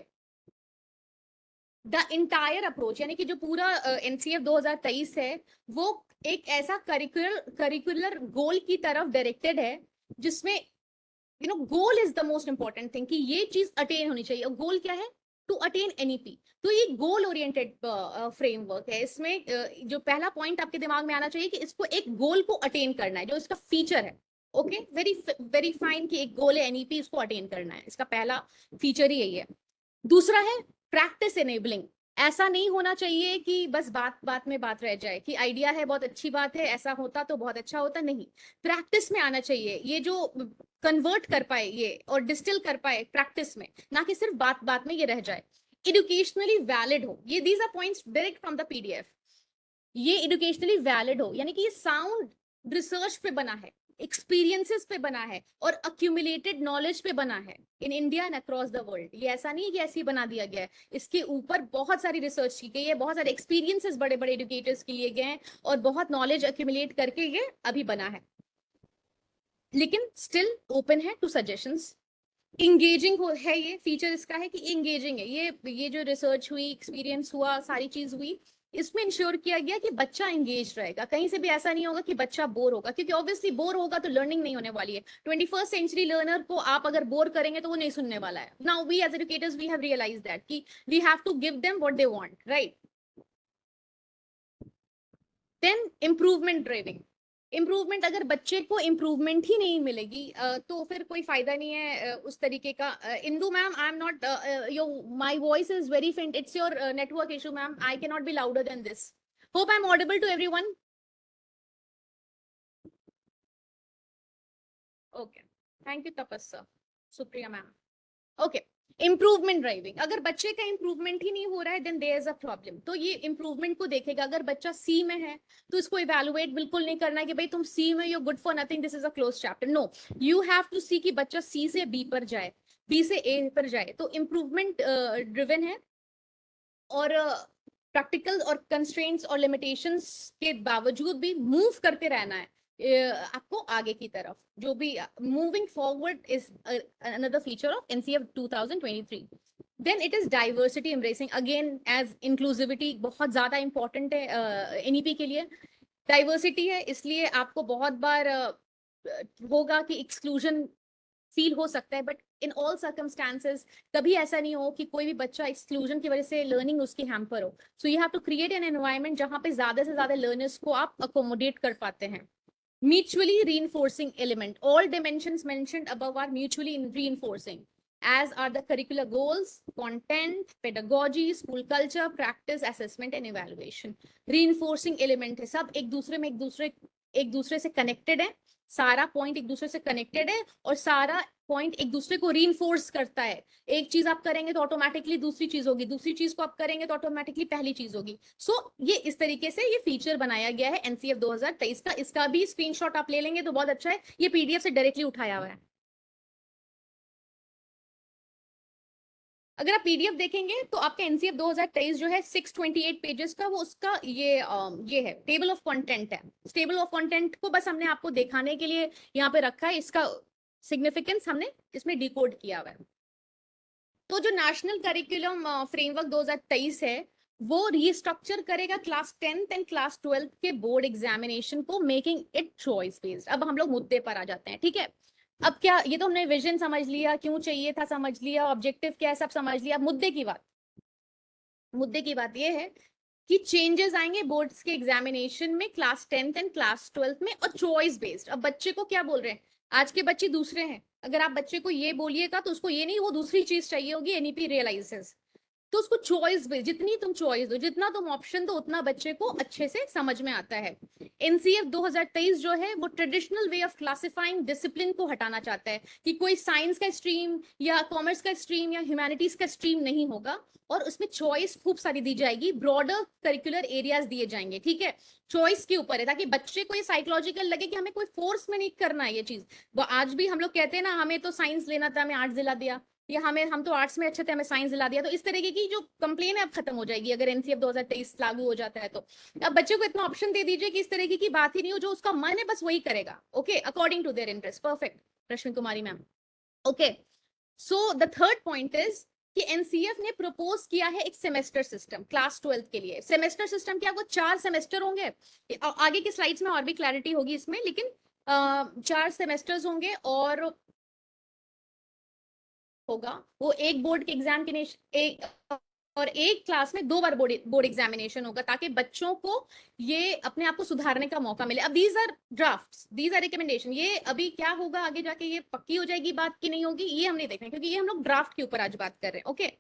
the entire approach, यानी कि जो पूरा एनसीएफ 2023 है वो एक ऐसा करिकुलर गोल की तरफ डायरेक्टेड है, जिसमें goal is the most important thing, कि ये चीज अटेन होनी चाहिए। और गोल क्या है? To attain NEP. तो ये गोल ओरिएंटेड फ्रेमवर्क है। इसमें जो पहला पॉइंट आपके दिमाग में आना चाहिए कि इसको एक गोल को अटेन करना है, जो इसका फीचर है। ओके, वेरी फाइन कि एक गोल है एनईपी, इसको अटेन करना है, इसका पहला फीचर ही यही है। दूसरा है प्रैक्टिस एनेबलिंग। ऐसा नहीं होना चाहिए कि बस बात में बात रह जाए कि आइडिया है, बहुत अच्छी बात है, ऐसा होता तो बहुत अच्छा होता, नहीं, प्रैक्टिस में आना चाहिए। ये जो कन्वर्ट कर पाए ये और डिस्टिल कर पाए प्रैक्टिस में, ना कि सिर्फ बात में ये रह जाए। एजुकेशनली वैलिड हो, ये these are points direct from the PDF. ये एजुकेशनली वैलिड हो, यानी कि ये साउंड रिसर्च पे बना है, एक्सपीरियंसेस पे बना है और अक्यूमुलेटेड नॉलेज पे बना है in India and across the world. ये ऐसा नहीं है कि ऐसे ही बना दिया गया है, इसके ऊपर बहुत सारी रिसर्च की गई है, बहुत सारे एक्सपीरियंसेस बड़े बड़े एजुकेटर्स के लिए गए हैं और बहुत नॉलेज अक्यूमुलेट करके ये अभी बना है, लेकिन स्टिल ओपन है टू सजेशंस। इंगेजिंग है, ये फीचर इसका है कि इंगेजिंग है। ये जो रिसर्च हुई, एक्सपीरियंस हुआ, सारी चीज हुई, इसमें इंश्योर किया गया कि बच्चा एंगेज रहेगा। कहीं से भी ऐसा नहीं होगा कि बच्चा बोर होगा, क्योंकि ऑब्वियसली बोर होगा तो लर्निंग नहीं होने वाली है। 21st सेंचुरी लर्नर को आप अगर बोर करेंगे तो वो नहीं सुनने वाला है। Now we as educators we have realise that कि we have to give them what they want, right. Then improvement driving. Improvement, अगर बच्चे को इम्प्रूवमेंट ही नहीं मिलेगी तो फिर कोई फायदा नहीं है उस तरीके का। Indu ma'am, I am not, my voice is very faint, it's your network issue ma'am, I can not be louder than this. Hope I am audible to everyone. Okay, thank you Tapas sir, Supriya ma'am. Okay, improvement driving, अगर बच्चे का इम्प्रूवमेंट ही नहीं हो रहा है then there is a problem. तो ये इम्प्रूवमेंट को देखेगा। अगर बच्चा सी में है तो इसको इवेलुएट बिल्कुल नहीं करना है कि भाई तुम सी में, you good for nothing, this is a close chapter. No, you have to see कि बच्चा सी से बी पर जाए, बी से ए पर जाए। तो इम्प्रूवमेंट ड्रिवन है, और प्रैक्टिकल और कंस्ट्रेंट्स और लिमिटेशंस के बावजूद भी मूव करते रहना है आपको आगे की तरफ। जो भी moving forward is another feature of NCF 2023। Then it is diversity embracing, again as inclusivity बहुत ज्यादा इंपॉर्टेंट है एनईपी के लिए। डाइवर्सिटी है इसलिए आपको बहुत बार होगा कि एक्सक्लूजन फील हो सकता है, बट इन ऑल सर्कमस्टांसेस कभी ऐसा नहीं हो कि कोई भी बच्चा एक्सक्लूजन की वजह से लर्निंग उसकी हैम्पर हो. So you have to create an environment जहां पे ज्यादा से ज्यादा लर्नर्स को आप अकोमोडेट कर पाते हैं. Mutually reinforcing element. All dimensions mentioned above are mutually reinforcing, as are the curricular goals, content, pedagogy, school culture, practice, assessment and evaluation. Reinforcing element है सब एक दूसरे में एक दूसरे से कनेक्टेड है. सारा पॉइंट एक दूसरे से कनेक्टेड है और सारा पॉइंट एक दूसरे को रीइंफोर्स करता है. एक चीज आप करेंगे तो ऑटोमेटिकली दूसरी चीज होगी, दूसरी चीज को आप करेंगे तो ऑटोमेटिकली पहली चीज होगी. सो ये इस तरीके से ये फीचर बनाया गया है एनसीएफ 2023 का. इसका भी स्क्रीनशॉट आप ले लेंगे तो बहुत अच्छा है. ये पीडीएफ से डायरेक्टली उठाया हुआ है. अगर आप पीडीएफ देखेंगे तो आपका एनसीएफ 2023 जो है 628 पेजेस का, वो उसका ये है टेबल ऑफ कंटेंट है. टेबल ऑफ कंटेंट को बस हमने आपको दिखाने के लिए यहाँ पे रखा है. इसका सिग्निफिकेंस हमने इसमें डिकोड किया हुआ है. तो जो नेशनल करिकुलम फ्रेमवर्क 2023 है वो रिस्ट्रक्चर करेगा class 10th and class 12th के बोर्ड एग्जामिनेशन को, मेकिंग इट चॉइस बेस्ड. अब हम लोग मुद्दे पर आ जाते हैं. ठीक है, अब क्या, ये तो हमने विजन समझ लिया, क्यों चाहिए था समझ लिया, ऑब्जेक्टिव क्या है सब समझ लिया. मुद्दे की बात ये है कि चेंजेस आएंगे बोर्ड्स के एग्जामिनेशन में class 10th and class 12th में और चॉइस बेस्ड. अब बच्चे को क्या बोल रहे हैं, आज के बच्चे दूसरे हैं. अगर आप बच्चे को ये बोलिएगा तो उसको ये नहीं, वो दूसरी चीज चाहिए होगी, एनईपी रियलाइजेस. तो उसको चॉइस बेस्ड, जितनी तुम चॉइस दो, जितना तुम ऑप्शन दो, उतना बच्चे को अच्छे से समझ में आता है. एनसीएफ 2023 जो है वो traditional way of classifying discipline को हटाना चाहता है कि कोई साइंस का स्ट्रीम या कॉमर्स का स्ट्रीम या ह्यूमैनिटीज का स्ट्रीम नहीं होगा और उसमें चॉइस खूब सारी दी जाएगी, ब्रॉडर करिकुलर एरियाज दिए जाएंगे. ठीक है, चॉइस के ऊपर है ताकि बच्चे को ये साइकोलॉजिकल लगे कि हमें कोई फोर्स में नहीं करना है ये चीज. वो आज भी हम लोग कहते हैं ना, हमें तो साइंस लेना था, हमें आर्ट्स दिला दिया, या हम तो आर्ट्स में अच्छे थे, हमें साइंस दिला दिया. तो इस तरीके की जो कंप्लेन है अब खत्म हो जाएगी अगर एनसीएफ 2023 लागू हो जाता है तो. अब बच्चे को इतना ऑप्शन दे दीजिए कि इस तरीके की बात ही नहीं हो, जो उसका मन है बस वही करेगा. Okay, according to their interest. Perfect Rashmi Kumari ma'am. Okay, so the third point is कि एनसीएफ ने प्रपोज किया है एक सेमेस्टर सिस्टम क्लास 12th के लिए. सेमेस्टर सिस्टम क्या, वो 4 सेमेस्टर होंगे. आगे की स्लाइड्स में और भी क्लैरिटी होगी इसमें, लेकिन 4 सेमेस्टर्स होंगे और होगा वो एक बोर्ड के एग्जामिनेशन एक क्लास में 2 बार बोर्ड एग्जामिनेशन होगा ताकि बच्चों को ये अपने आप को सुधारने का मौका मिले. अब these are drafts, these are recommendation. ये अभी क्या होगा आगे जाके, ये पक्की हो जाएगी बात की नहीं होगी, ये हम नहीं देख रहे क्योंकि ये हम लोग ड्राफ्ट के ऊपर आज बात कर रहे हैं. ओके,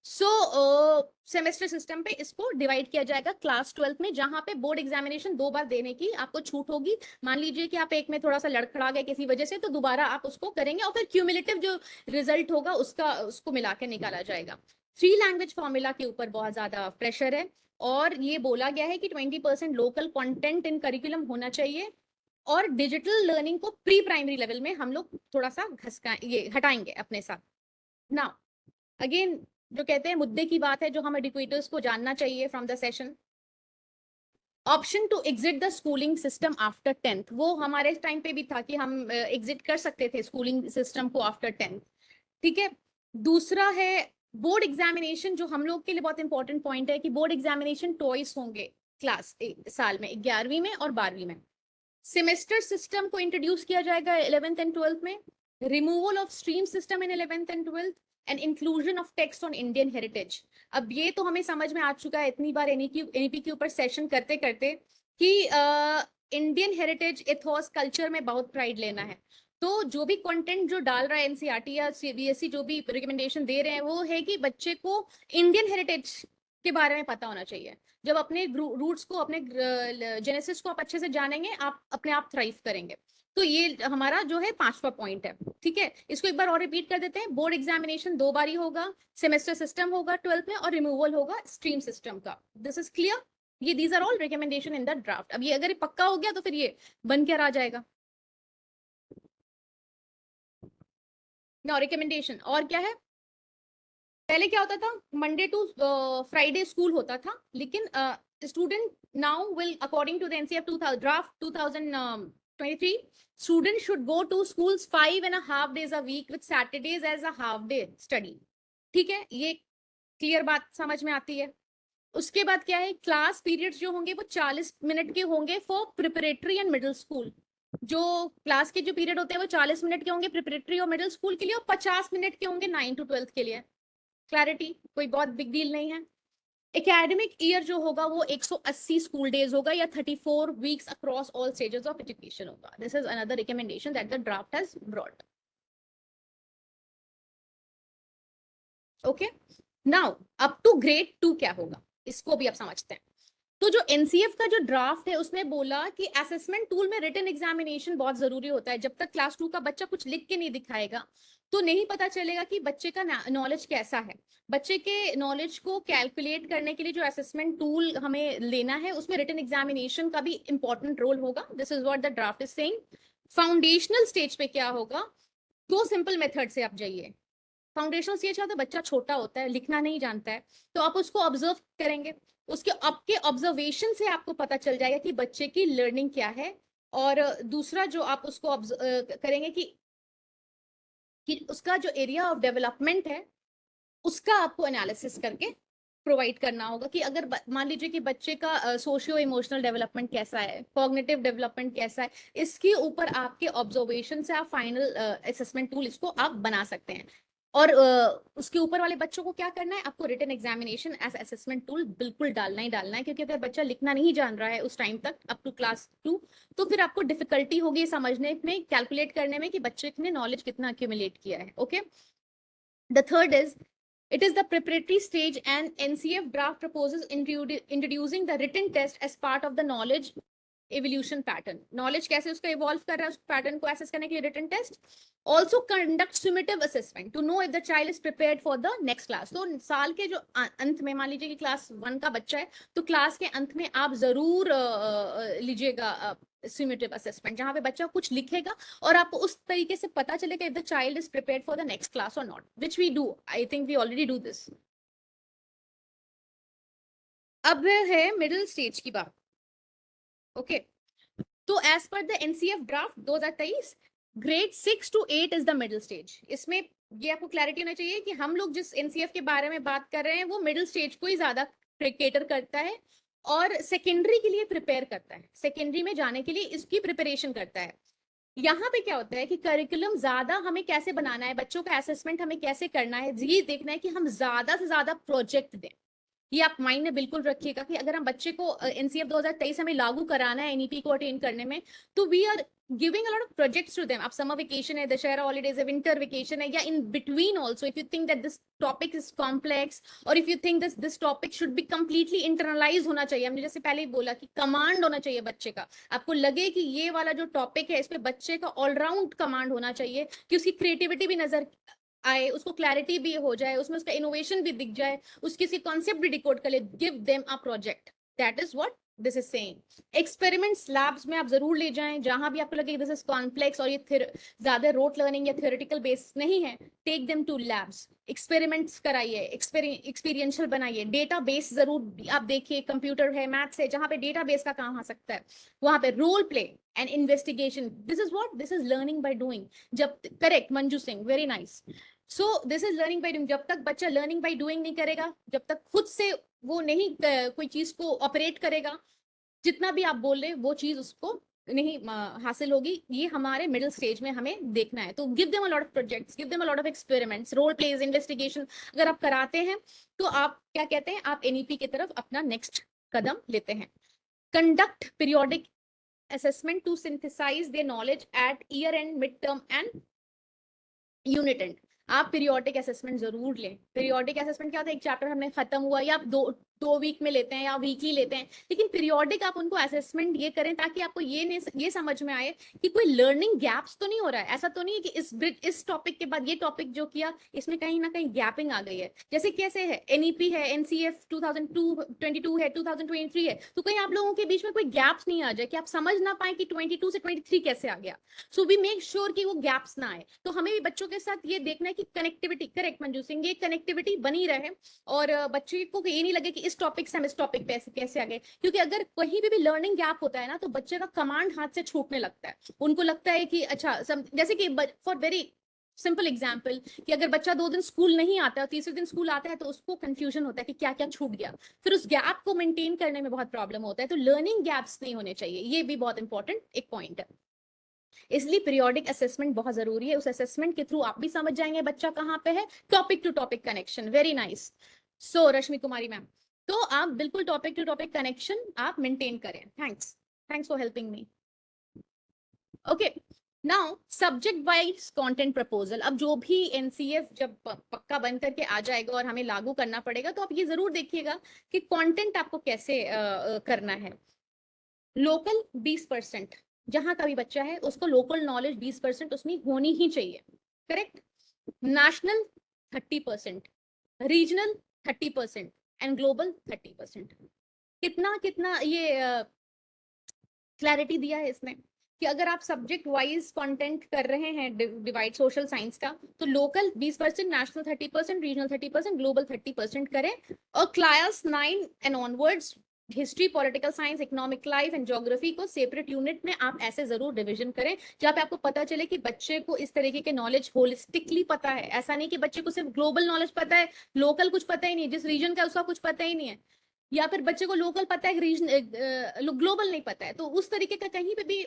सो सेमेस्टर सिस्टम पे इसको डिवाइड किया जाएगा क्लास 12th में, जहां पे बोर्ड एग्जामिनेशन 2 बार देने की आपको छूट होगी. मान लीजिए कि आप एक में थोड़ा सा लड़खड़ा गए किसी वजह से, तो दोबारा आप उसको करेंगे और फिर क्यूमुलेटिव जो रिजल्ट होगा उसको मिला के निकाला जाएगा. 3 लैंग्वेज फॉर्मूला के ऊपर बहुत ज्यादा प्रेशर है और ये बोला गया है कि 20% लोकल कंटेंट इन करिकुलम होना चाहिए और डिजिटल लर्निंग को प्री प्राइमरी लेवल में हम लोग थोड़ा सा ये हटाएंगे अपने साथ. नाउ अगेन जो कहते हैं मुद्दे की बात है, जो हम एडुकेटर्स को जानना चाहिए from the session. Option to exit the schooling system after 10th, वो हमारे टाइम पे भी था कि हम एग्जिट कर सकते थे स्कूलिंग सिस्टम को आफ्टर 10th. ठीक है, दूसरा है बोर्ड एग्जामिनेशन, जो हम लोग के लिए बहुत इंपॉर्टेंट पॉइंट है कि बोर्ड एग्जामिनेशन ट्वाइस होंगे क्लास साल में, 11वीं में और 12वीं में. सेमेस्टर सिस्टम को इंट्रोड्यूस किया जाएगा 11th एंड 12th में. Removal of stream system in 11th and 12th and inclusion of text on Indian heritage. अब ये तो हमें समझ में आ चुका है इतनी बार एनईपी के ऊपर सेशन करते करते कि इंडियन हेरिटेज इथोस कल्चर में बहुत प्राइड लेना है. तो जो भी कंटेंट जो डाल रहा है एनसीईआरटी या सीबीएसई, जो भी रिकमेंडेशन दे रहे हैं वो है कि बच्चे को इंडियन हेरिटेज के बारे में पता होना चाहिए. जब अपने रूट्स को, अपने जेनेसिस को आप अच्छे से जानेंगे, आप अपने आप थ्राइव करेंगे. तो ये हमारा जो है 5वां पॉइंट है. ठीक है, इसको एक बार और रिपीट कर देते हैं. बोर्ड एग्जामिनेशन 2 बार ही होगा, सेमेस्टर सिस्टम होगा 12th में और रिमूवल होगा स्ट्रीम सिस्टम का. This is clear. ये these are all recommendation in the draft. अब ये अगर ये पक्का हो गया तो फिर ये बन कर आ जाएगा. ना रिकमेंडेशन और क्या है, पहले क्या होता था, मंडे टू फ्राइडे स्कूल होता था, लेकिन student now will according to the NCF draft 2023 students should go to schools 5.5 days a week with Saturdays as a half day study. ठीक है, ये क्लियर बात समझ में आती है. उसके बाद क्या है, क्लास पीरियड्स जो होंगे वो 40 मिनट के होंगे for preparatory and middle school. जो क्लास के जो पीरियड होते हैं वो 40 मिनट के होंगे प्रिपरेटरी और मिडिल स्कूल के लिए, और 50 मिनट के होंगे 9 to 12 के लिए। क्लैरिटी, कोई बहुत बिग डील नहीं है। एकेडमिक ईयर जो होगा वो 180 स्कूल डेज होगा या 34 weeks across all stages of education होगा। This is another recommendation that the draft has brought. Okay, now up to grade 2 क्या होगा, इसको भी आप समझते हैं। तो जो एनसीएफ का जो ड्राफ्ट है उसमें बोला कि असेसमेंट टूल में रिटन एग्जामिनेशन बहुत जरूरी होता है। जब तक क्लास 2 का बच्चा कुछ लिख के नहीं दिखाएगा तो नहीं पता चलेगा कि बच्चे का नॉलेज कैसा है। बच्चे के नॉलेज को कैलकुलेट करने के लिए जो असेसमेंट टूल हमें लेना है उसमें रिटन एग्जामिनेशन का भी इंपॉर्टेंट रोल होगा। This is what the draft is saying. Foundational stage पे क्या होगा, दो सिंपल मेथड से आप जाइए। फाउंडेशनल स्टेज है तो बच्चा छोटा होता है, लिखना नहीं जानता है, तो आप उसको ऑब्जर्व करेंगे। उसके आपके ऑब्जर्वेशन से आपको पता चल जाएगा कि बच्चे की लर्निंग क्या है। और दूसरा जो आप उसको करेंगे कि उसका जो एरिया ऑफ डेवलपमेंट है उसका आपको एनालिसिस करके प्रोवाइड करना होगा कि अगर मान लीजिए कि बच्चे का सोशियो इमोशनल डेवलपमेंट कैसा है, कॉग्निटिव डेवलपमेंट कैसा है, इसके ऊपर आपके ऑब्जर्वेशन से आप फाइनल असेसमेंट टूल इसको आप बना सकते हैं। और उसके ऊपर वाले बच्चों को क्या करना है, आपको written examination as assessment tool बिल्कुल डालना ही डालना है। क्योंकि अगर बच्चा लिखना नहीं जान रहा है उस टाइम तक अप टू क्लास 2, तो फिर आपको डिफिकल्टी होगी समझने में, कैलकुलेट करने में कि बच्चे ने नॉलेज कितना एक्यूमुलेट किया है। Okay, the third is it is the preparatory stage and NCF draft proposes introducing the written test as part of the knowledge evolution pattern. Knowledge कैसे उसका evolve कर रहा है, उस pattern को assess करने के लिए written test. Also conduct summative assessment to know if the child is prepared for the next class. तो साल के जो अंत में मान लीजिए कि क्लास 1 का बच्चा है तो क्लास के अंत में आप जरूर लीजिएगा summative assessment, जहां पे बच्चा कुछ लिखेगा और आपको उस तरीके से पता चलेगा if the child is prepared for the next class or not, which we do. I think we already do this. अब है मिडिल स्टेज की बात। ओके, तो as per the NCF draft 2023 ग्रेड 6 to 8 is the middle stage. इसमें ये आपको क्लैरिटी होना चाहिए कि हम लोग जिस एनसीएफ के बारे में बात कर रहे हैं वो मिडिल स्टेज को ही ज्यादा केटर करता है और सेकेंडरी के लिए प्रिपेयर करता है, सेकेंडरी में जाने के लिए इसकी प्रिपरेशन करता है। यहाँ पे क्या होता है कि करिकुलम ज्यादा हमें कैसे बनाना है, बच्चों का असेसमेंट हमें कैसे करना है, ये देखना है कि हम ज्यादा से ज्यादा प्रोजेक्ट दें। ये आप माइंड में बिल्कुल रखिएगा कि अगर हम बच्चे को एनसीएफ 2023 हमें लागू कराना है एनईपी को अटेन करने में, तो we are giving a lot of projects to them. आप समर वेकेशन है, दशहरा हॉलीडेज है, विंटर वेकेशन है, या in between also if you think that this topic is complex और if you think this topic should be completely internalise होना चाहिए। हमने जैसे पहले ही बोला कि कमांड होना चाहिए बच्चे का, आपको लगे कि ये वाला जो टॉपिक है इस पे बच्चे का ऑलराउंड कमांड होना चाहिए कि उसकी क्रिएटिविटी भी नजर आए, उसको क्लैरिटी भी हो जाए, उसमें उसका इनोवेशन भी दिख जाए, उसकी कॉन्सेप्ट भी डिकोड कर ले। Give them a project, that is what this is saying. Experiments labs में आप जरूर ले जाएं, जहां भी आपको लगे दिस इज कॉम्प्लेक्स और ये ज्यादा रोट लर्निंग या थियोरेटिकल बेस नहीं है, take them to labs, experiments कराइए, एक्सपीरियंशियल बनाइए। डेटा बेस जरूर आप देखिए, कंप्यूटर है, मैथ्स है, जहां पे डेटा बेस का काम आ सकता है वहां पे role play and investigation. This is what this is learning by doing. जब correct Manju Singh, very nice. So this is learning by doing. जब तक बच्चा लर्निंग बाय डूइंग नहीं करेगा, जब तक खुद से वो नहीं कोई चीज को ऑपरेट करेगा, जितना भी आप बोल रहे वो चीज उसको नहीं हासिल होगी। ये हमारे मिडिल स्टेज में हमें देखना है। तो give them a lot of projects, give them a lot of experiments, role plays, investigation. अगर आप कराते हैं तो आप क्या कहते हैं, आप एनईपी की तरफ अपना नेक्स्ट कदम लेते हैं। Conduct periodic assessment to synthesize their knowledge at year end, midterm and unit and. आप पीरियोडिक असेसमेंट जरूर लें। पीरियोडिक असेसमेंट क्या होता है, एक चैप्टर हमने खत्म हुआ या आप दो वीक में लेते हैं या वीकली लेते हैं, लेकिन पीरियोडिक आप उनको असेसमेंट ये करें ताकि आपको ये समझ में आए कि कोई लर्निंग गैप्स तो नहीं हो रहा है। ऐसा तो नहीं है कि इस टॉपिक के बाद ये टॉपिक जो किया इसमें कहीं ना कहीं गैपिंग आ गई है। जैसे कैसे है, एनईपी है, एनसीएफ 2022 है, 2023 है, तो कहीं आप लोगों के बीच में कोई गैप्स नहीं आ जाए कि आप समझ ना पाए कि 22 से 23 कैसे आ गया। सो वी मेक श्योर कि वो गैप्स ना आए। तो हमें भी बच्चों के साथ ये देखना है कि कनेक्टिविटी, करेक्ट मंजू सिंह, ये कनेक्टिविटी बनी रहे और बच्चे को ये नहीं लगे कि इस टॉपिक से हम इस टॉपिक पे कैसे आ गए। क्योंकि अगर कहीं भी लर्निंग गैप होता है ना तो बच्चे का कमांड हाथ से छूटने लगता है। उनको लगता है कि अच्छा जैसे कि फॉर वेरी सिंपल एग्जाम्पल कि अगर बच्चा 2 दिन स्कूल नहीं आता है, तीसरे दिन स्कूल आता है, तो उसको कंफ्यूजन होता है कि क्या क्या छूट गया, फिर उस गैप को मेंटेन करने में बहुत प्रॉब्लम होता है। तो लर्निंग गैप्स नहीं होने चाहिए, ये भी बहुत इंपॉर्टेंट एक पॉइंट है। इसलिए पीरियोडिक असेसमेंट बहुत जरूरी है। उस असेसमेंट के थ्रू आप भी समझ जाएंगे बच्चा कहाँ पे है। Topic to topic connection, very nice. So Rashmi Kumari ma'am, तो आप बिल्कुल टॉपिक टू टॉपिक कनेक्शन आप मेंटेन करें। Thanks, thanks for helping me. Okay, now subject wise content proposal. अब जो भी एनसीएफ जब पक्का बन करके आ जाएगा और हमें लागू करना पड़ेगा, तो आप ये जरूर देखिएगा कि कंटेंट आपको कैसे करना है। लोकल 20%, जहां का भी बच्चा है उसको लोकल नॉलेज 20% उसमें होनी ही चाहिए, correct. National 30%, regional 30% and global 30%। कितना कितना ये क्लैरिटी दिया है इसमें कि अगर आप सब्जेक्ट वाइज कंटेंट कर रहे हैं डिवाइड सोशल साइंस का, तो लोकल 20%, नेशनल 30%, रीजनल 30%, ग्लोबल 30% करें। और class 9 and onwards history, political science, economic life and geography को सेपरेट यूनिट में आप ऐसे जरूर डिवीजन करें, जहाँ पे आपको पता चले कि बच्चे को इस तरीके के नॉलेज होलिस्टिकली पता है। ऐसा नहीं कि बच्चे को सिर्फ ग्लोबल नॉलेज पता है, लोकल कुछ पता ही नहीं, जिस रीजन का उसका कुछ पता ही नहीं है, या फिर बच्चे को लोकल पता है, रीजन ग्लोबल नहीं पता है। तो उस तरीके का कहीं पे भी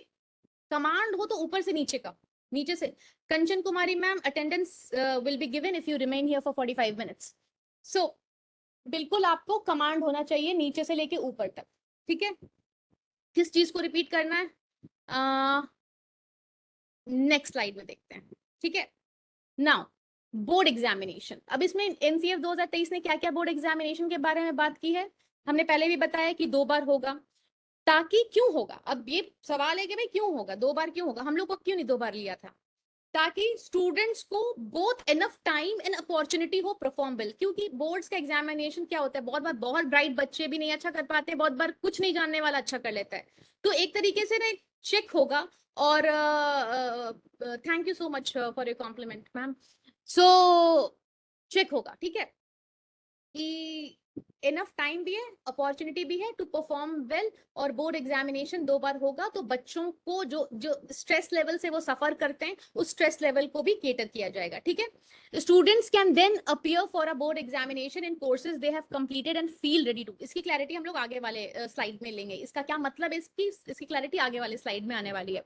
कमांड हो तो ऊपर से नीचे का, नीचे से। Kanchan Kumari ma'am, attendance will be given if you remain here for 45 minutes. So बिल्कुल आपको कमांड होना चाहिए नीचे से लेके ऊपर तक, ठीक है। किस चीज को रिपीट करना है, नेक्स्ट स्लाइड में देखते हैं, ठीक है। Now board examination. अब इसमें एनसीएफ 2023 ने क्या क्या बोर्ड एग्जामिनेशन के बारे में बात की है। हमने पहले भी बताया कि 2 बार होगा। ताकि क्यों होगा, अब ये सवाल है कि भाई क्यों होगा, 2 बार क्यों होगा, हम लोग को क्यों नहीं 2 बार लिया था। ताकि स्टूडेंट्स को both enough time and opportunity हो परफॉर्म वेल। क्योंकि बोर्ड्स का एग्जामिनेशन क्या होता है, बहुत बार बहुत ब्राइट बच्चे भी नहीं अच्छा कर पाते, बहुत बार कुछ नहीं जानने वाला अच्छा कर लेता है। तो एक तरीके से ना चेक होगा। और thank you so much for your compliment ma'am. So check होगा, ठीक है, कि इनफ टाइम भी है, अपॉर्चुनिटी भी है टू परफॉर्म वेल। और बोर्ड एग्जामिनेशन 2 बार होगा, तो बच्चों को जो जो स्ट्रेस लेवल से वो सफर करते हैं, उस स्ट्रेस लेवल को भी केटर किया जाएगा, ठीक है। Students can then appear for a board examination in courses they have completed and feel ready to. इसकी क्लैरिटी हम लोग आगे वाले स्लाइड में लेंगे। इसका क्या मतलब है, इसकी क्लैरिटी आगे वाले स्लाइड में आने वाली है।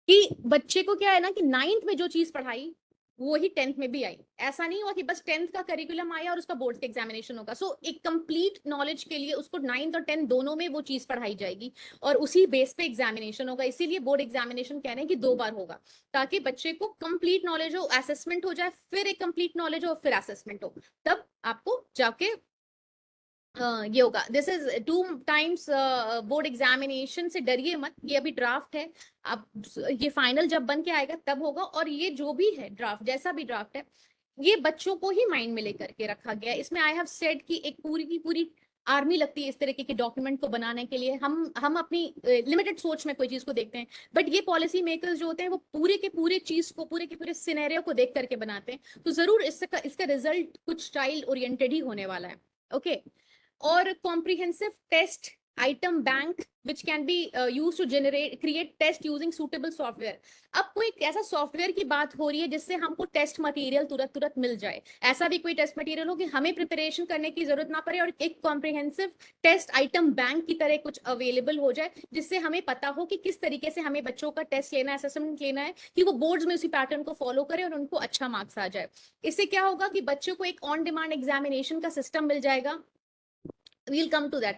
कि बच्चे को क्या है ना कि 9th में जो चीज पढ़ाई वो ही 10th में भी आई। ऐसा नहीं हुआ कि बस 10th का करिकुलम आया और उसका बोर्ड का एग्जामिनेशन होगा। सो एक कंप्लीट नॉलेज के लिए उसको 9th और 10th दोनों में वो चीज पढ़ाई जाएगी और उसी बेस पे एग्जामिनेशन होगा। इसीलिए बोर्ड एग्जामिनेशन कह रहे हैं कि 2 बार होगा, ताकि बच्चे को कंप्लीट नॉलेज हो, असेसमेंट हो जाए, फिर एक कंप्लीट नॉलेज हो, फिर असेसमेंट हो, तब आपको जाके ये होगा। This is 2 times board examination. से डरिए मत, ये अभी ड्राफ्ट है। अब ये फाइनल जब बन के आएगा तब होगा। और ये जो भी है ड्राफ्ट, जैसा भी ड्राफ्ट है, ये बच्चों को ही माइंड में लेकर के रखा गया है। इसमें आई हैव सेड कि एक पूरी की पूरी आर्मी लगती है इस तरीके के डॉक्यूमेंट को बनाने के लिए। हम अपनी लिमिटेड सोच में कोई चीज को देखते हैं, बट ये पॉलिसी मेकर्स जो होते हैं वो पूरे के पूरे चीज को, पूरे के पूरे सिनेरियो को देख करके बनाते हैं। तो जरूर इसका रिजल्ट कुछ चाइल्ड ओरिएंटेड ही होने वाला है, ओके। और comprehensive test item bank which can be used to create test using suitable software। अब कोई ऐसा सॉफ्टवेयर की बात हो रही है जिससे हमको टेस्ट मटेरियल तुरंत तुरंत मिल जाए। ऐसा भी कोई टेस्ट मटेरियल हो कि हमें प्रिपरेशन करने की जरूरत ना पड़े और एक कॉम्प्रिहेंसिव टेस्ट आइटम बैंक की तरह कुछ अवेलेबल हो जाए, जिससे हमें पता हो कि किस तरीके से हमें बच्चों का टेस्ट लेना है, असेसमेंट लेना है, कि वो बोर्ड्स में उसी पैटर्न को फॉलो करें और उनको अच्छा मार्क्स आ जाए। इससे क्या होगा कि बच्चों को एक ऑन डिमांड एग्जामिनेशन का सिस्टम मिल जाएगा। we'll come to that।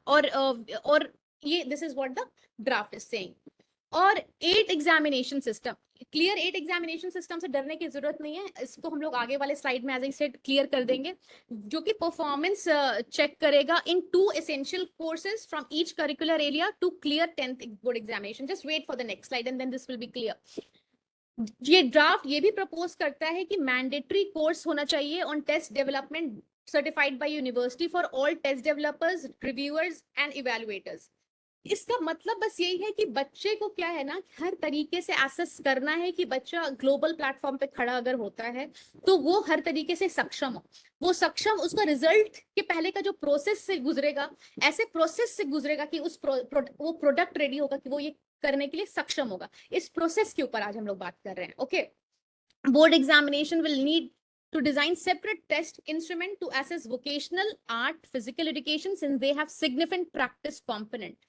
और ये this is what the draft is saying। और 8 examination system clear. 8 examination system से डरने की जरूरत नहीं है, इसको हम लोग आगे वाले स्लाइड में एज आई सेड क्लियर कर देंगे, जो कि परफॉर्मेंस चेक करेगा in 2 essential courses from each curricular area to clear 10th board examination. Just wait for the next slide and then this will be clear. ये ड्राफ्ट ये भी प्रपोज करता है कि मैंडेटरी कोर्स होना चाहिए on test development certified by university for all test developers, reviewers and evaluators। इसका मतलब बस यही है कि बच्चे को क्या है ना, हर तरीके से एसेस करना है कि बच्चा ग्लोबल प्लेटफॉर्म पे खड़ा अगर होता है तो वो हर तरीके से सक्षम हो। वो सक्षम उसका रिजल्ट के पहले का जो प्रोसेस से गुजरेगा, ऐसे प्रोसेस से गुजरेगा कि वो प्रोडक्ट रेडी होगा कि वो ये करने के लिए सक्षम होगा। इस प्रोसेस के ऊपर आज हम लोग बात कर रहे हैं, okay. Board examination will need to design separate test instrument to assess vocational, art, physical education since they have significant practice component।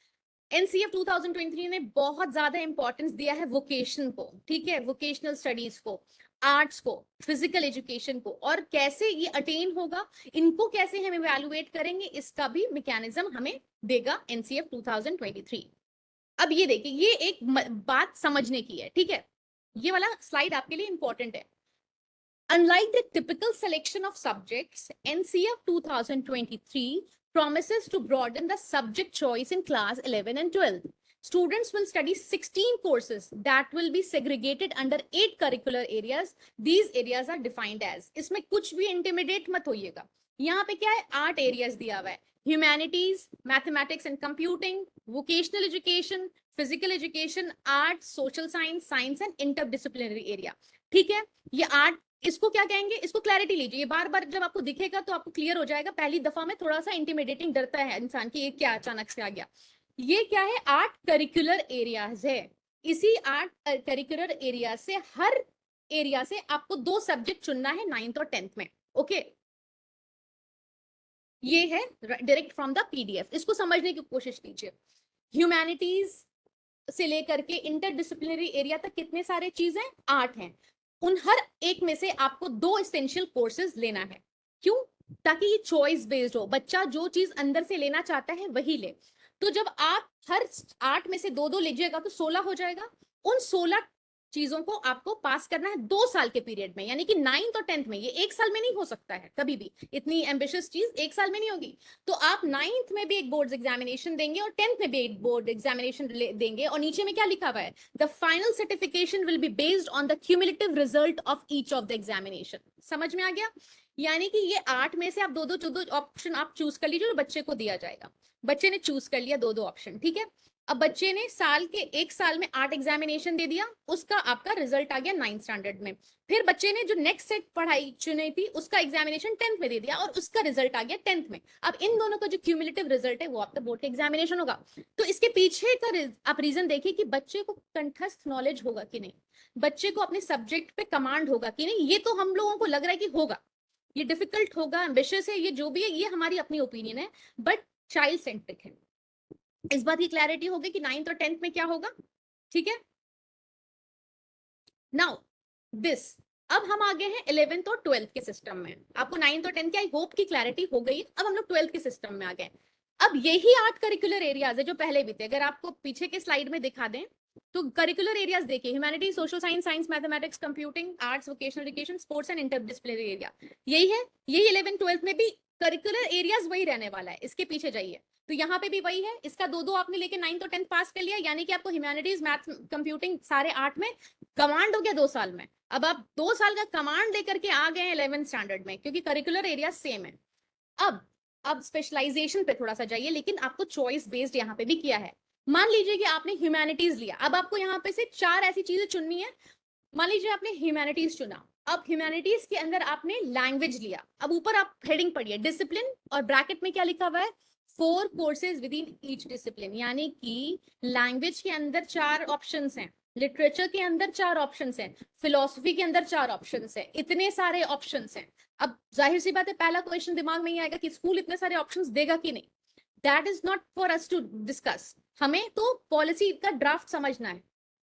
NCF 2023 ने बहुत ज्यादा इंपॉर्टेंस दिया है वोकेशन को, ठीक है, वोकेशनल स्टडीज को, आर्ट्स को, फिजिकल एजुकेशन को, और कैसे ये अटेन होगा, इनको कैसे हम इवैल्यूएट करेंगे, इसका भी मैकेनिज्म हमें देगा एनसीएफ 2023। अब ये देखिए, ये एक बात समझने की है, ठीक है, ये वाला स्लाइड आपके लिए इंपॉर्टेंट है। Unlike the typical selection of subjects, NCF 2023 promises to broaden the subject choice in class 11 and 12. Students will study 16 courses that will be segregated under 8 curricular areas. These areas are defined as, इसमें कुछ भी इंटिमिडेट मत होइएगा, यहाँ पे क्या है, 8 एरियाज दिया हुआ है, humanities, mathematics and computing, vocational education, physical education, arts, social science, science and interdisciplinary area. ठीक है, ये 8, इसको क्या कहेंगे, इसको क्लैरिटी लीजिए, ये बार बार जब आपको दिखेगा तो आपको क्लियर हो जाएगा। पहली दफा में थोड़ा सा इंटिमिडेटिंग डरता है इंसान की, ये क्या अचानक से आ गया। ये क्या है, 8 करिकुलर एरियाज है। इसी 8 करिकुलर एरिया से हर एरिया से आपको 2 सब्जेक्ट चुनना है 9th और 10th में। ओके, ये है डायरेक्ट फ्रॉम द पीडीएफ, इसको समझने की कोशिश कीजिए। ह्यूमैनिटीज से लेकर के इंटरडिसिप्लिनरी एरिया तक कितने सारे चीजें, 8 हैं। उन हर एक में से आपको 2 एसेंशियल कोर्सेज लेना है। क्यों? ताकि ये चॉइस बेस्ड हो, बच्चा जो चीज अंदर से लेना चाहता है वही ले। तो जब आप हर 8 में से 2-2 लीजिएगा तो 16 हो जाएगा। उन 16 चीजों को आपको पास करना है 2 साल के पीरियड में, यानी कि 9th और 10th में। ये 1 साल में नहीं हो सकता है कभी भी, इतनी एम्बिशियस चीज 1 साल में नहीं होगी। तो आप 9th में भी एक बोर्ड एग्जामिनेशन देंगे और 10th में भी एक बोर्ड एग्जामिनेशन देंगे, और नीचे में क्या लिखा हुआ है, the final certification will be based on the cumulative result of each of the examination. समझ में आ गया? यानी कि ये 8 में से आप 2-2 ऑप्शन आप चूज कर लीजिए, बच्चे को दिया जाएगा। बच्चे ने चूज कर लिया 2-2 ऑप्शन, ठीक है। अब बच्चे ने साल के 1 साल में 8 एग्जामिनेशन दे दिया, उसका आपका रिजल्ट आ गया 9th स्टैंडर्ड में। फिर बच्चे ने जो नेक्स्ट सेट पढ़ाई चुनी थी उसका एग्जामिनेशन 10th में दे दिया और उसका रिजल्ट आ गया 10th में। अब इन दोनों का जो क्यूमुलेटिव रिजल्ट है वो आपका बोर्ड का एग्जामिनेशन होगा। तो इसके पीछे का आप रीजन देखिए कि बच्चे को कंठस्थ नॉलेज होगा कि नहीं, बच्चे को अपने सब्जेक्ट पे कमांड होगा कि नहीं। ये तो हम लोगों को लग रहा है कि होगा, ये डिफिकल्ट होगा, एम्बिशियस है, ये जो भी है, ये हमारी अपनी ओपिनियन है, बट चाइल्ड सेंट्रिक है। इस बात की क्लैरिटी होगी कि 9th और 10th में क्या होगा, ठीक है। नाउ दिस, अब हम आ गए हैं 11th और 12th के सिस्टम में। आपको 9th और 10th की आई होप की क्लैरिटी हो गई। अब हम लोग 12th के सिस्टम में आ गए। अब यही 8 करिकुलर एरियाज है जो पहले भी थे। अगर आपको पीछे के स्लाइड में दिखा दें तो करिकुलर एरियाज देखिए, humanities, social science, science, mathematics, computing, arts, vocational education, sports and interdisciplinary area, यही है। यही 11th 12th में भी करिकुलर एरियाज वही रहने वाला है। इसके पीछे जाइए तो यहाँ पे भी वही है। इसका 2-2 आपने लेके 9th और 10th पास कर लिया, यानी कि आपको ह्यूमैनिटीज, मैथ, कंप्यूटिंग सारे 8 में कमांड हो गया 2 साल में। अब आप 2 साल का कमांड लेकर के आ गए 11th स्टैंडर्ड में, क्योंकि करिकुलर एरिया सेम है। अब स्पेशलाइजेशन पे थोड़ा सा जाइए, लेकिन आपको चॉइस बेस्ड यहाँ पे भी किया है। मान लीजिए कि आपने ह्यूमैनिटीज लिया, अब आपको यहाँ पे से 4 ऐसी चीजें चुननी है। मान लीजिए आपने ह्यूमैनिटीज चुना, अब ह्यूमैनिटीज के अंदर आपने लैंग्वेज लिया। अब ऊपर आप हेडिंग पढ़िए, डिसिप्लिन, और ब्रैकेट में क्या लिखा हुआ है, 4 courses with in each discipline. यानी कि लैंग्वेज के अंदर 4 ऑप्शंस हैं, लिटरेचर के अंदर 4 ऑप्शंस हैं, फिलोसफी के अंदर 4 ऑप्शंस हैं, इतने सारे ऑप्शंस हैं। अब जाहिर सी बात है, पहला क्वेश्चन दिमाग में ही आएगा कि स्कूल इतने सारे ऑप्शंस देगा कि नहीं। That is not for us to discuss, हमें तो पॉलिसी का ड्राफ्ट समझना है।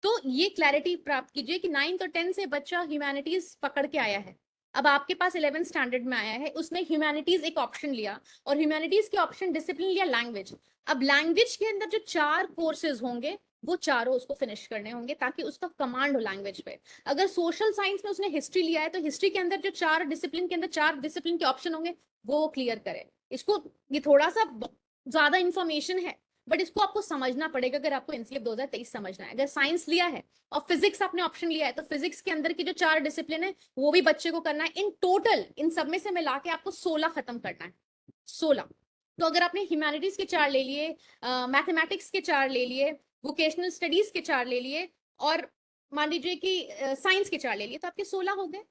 तो ये क्लैरिटी प्राप्त कीजिए कि 9th और 10th से बच्चा ह्यूमैनिटीज पकड़ के आया है। अब आपके पास 11th स्टैंडर्ड में आया है, उसने ह्यूमैनिटीज एक ऑप्शन लिया, और ह्यूमैनिटीज के ऑप्शन डिसिप्लिन लिया, लैंग्वेज। अब लैंग्वेज के अंदर जो 4 कोर्सेज होंगे वो चारों उसको फिनिश करने होंगे, ताकि उसका कमांड हो लैंग्वेज पे। अगर सोशल साइंस में उसने हिस्ट्री लिया है तो हिस्ट्री के अंदर जो 4 डिसिप्लिन के अंदर 4 डिसिप्लिन के ऑप्शन होंगे वो क्लियर करे। इसको, ये थोड़ा सा ज्यादा इंफॉर्मेशन है, बट इसको आपको समझना पड़ेगा अगर आपको एनसीएफ 2023 समझना है। अगर साइंस लिया है और फिजिक्स आपने ऑप्शन लिया है तो फिजिक्स के अंदर की जो 4 डिसिप्लिन है वो भी बच्चे को करना है। इन टोटल इन सब में से मिला के आपको 16 खत्म करना है, 16। तो अगर आपने ह्यूमैनिटीज के 4 ले लिए, मैथमेटिक्स के 4 ले लिए, वोकेशनल स्टडीज के 4 ले लिए, और मान लीजिए कि साइंस के 4 ले लिए, तो आपके 16 हो गए।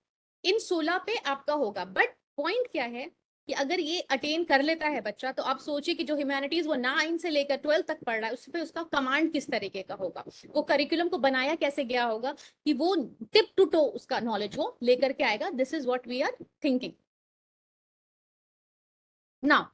इन 16 पे आपका होगा। बट पॉइंट क्या है कि अगर ये अटेन कर लेता है बच्चा, तो आप सोचिए कि जो ह्यूमैनिटीज वो 9 से लेकर 12 तक पढ़ रहा है, उस पर उसका कमांड किस तरीके का होगा, वो करिकुलम को बनाया कैसे गया होगा कि वो टिप टू टो उसका नॉलेज वो लेकर के आएगा। This is what we are thinking now.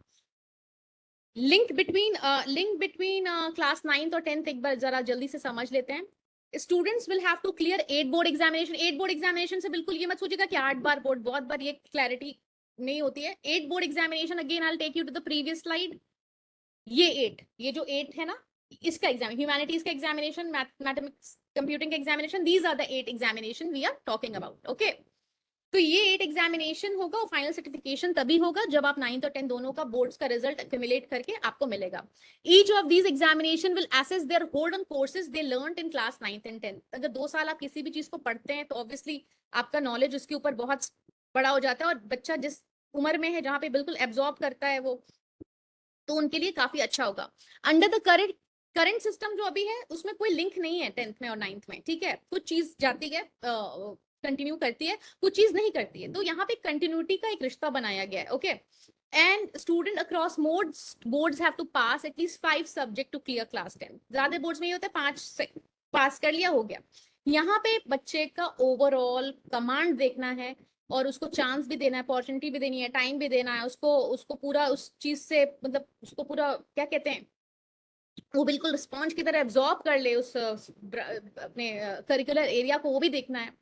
Link between class 9th और 10th एक बार जरा जल्दी से समझ लेते हैं. Students will have to clear 8 board examination. 8 board examination से बिल्कुल ये मत सोचिएगा कि 8 बार बोर्ड, बहुत बार ये क्लैरिटी नहीं होती है. 8 board examination, again I will take you to the previous slide. ये जो 8 है ना, इसका एग्जाम, ह्यूमैनिटीज का एग्जामिनेशन, मैथमेटिक्स, कंप्यूटिंग का examination, these are the 8 examination we are talking about. Okay, तो ये 8 एग्जामिनेशन होगा और फाइनल सर्टिफिकेशन तभी होगा जब आप 9th और 10th दोनों का बोर्ड्स का रिजल्ट एक्यूमुलेट करके आपको मिलेगा. Each of these examination will assess there hold on courses they learned in class 9th and 10th. अगर 2 साल आप किसी भी चीज को पढ़ते हैं तो ऑब्वियसली आपका नॉलेज उसके ऊपर बहुत बड़ा हो जाता है, और बच्चा जिस उम्र में है जहाँ पे बिल्कुल एब्जॉर्ब करता है वो, तो उनके लिए काफी अच्छा होगा. अंडर द करंट सिस्टम जो अभी है उसमें कोई लिंक नहीं है 10th में और 9th में. ठीक है, कुछ चीज जाती है, कंटिन्यू करती है, कुछ चीज नहीं करती है. तो यहाँ पे कंटिन्यूटी का एक रिश्ता बनाया गया है. Okay, and student across boards have to pass at least 5 subject to clear class 10. ज्यादा बोर्ड्स में ये होता है 5 से पास कर लिया, हो गया. यहाँ पे बच्चे का ओवरऑल कमांड देखना है और उसको चांस भी देना है, अपॉर्चुनिटी भी देनी है, टाइम भी देना है उसको. उसको पूरा उस चीज से, मतलब उसको पूरा क्या कहते हैं, वो बिल्कुल स्पॉन्ज की तरह एब्जॉर्ब कर ले उस अपने करिकुलर एरिया को, वो भी देखना है.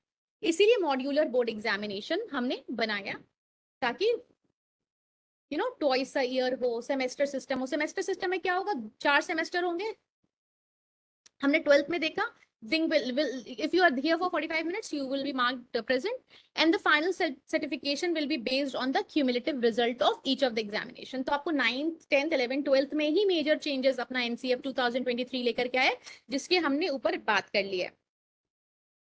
इसीलिए मॉड्यूलर बोर्ड एग्जामिनेशन हमने बनाया, ताकि ट्वाइस अ ईयर हो, सेमेस्टर सिस्टम हो. सेमेस्टर सिस्टम में क्या होगा, 4 सेमेस्टर होंगे. हमने 12th में देखा, if you are here for 45 minutes you will be marked present, and the final certification will be based on the cumulative result of each of the examination. तो आपको 9th 10th 11th 12th में ही मेजर चेंजेस अपना NCF 2023 लेकर के आए, जिसके हमने ऊपर बात कर ली है.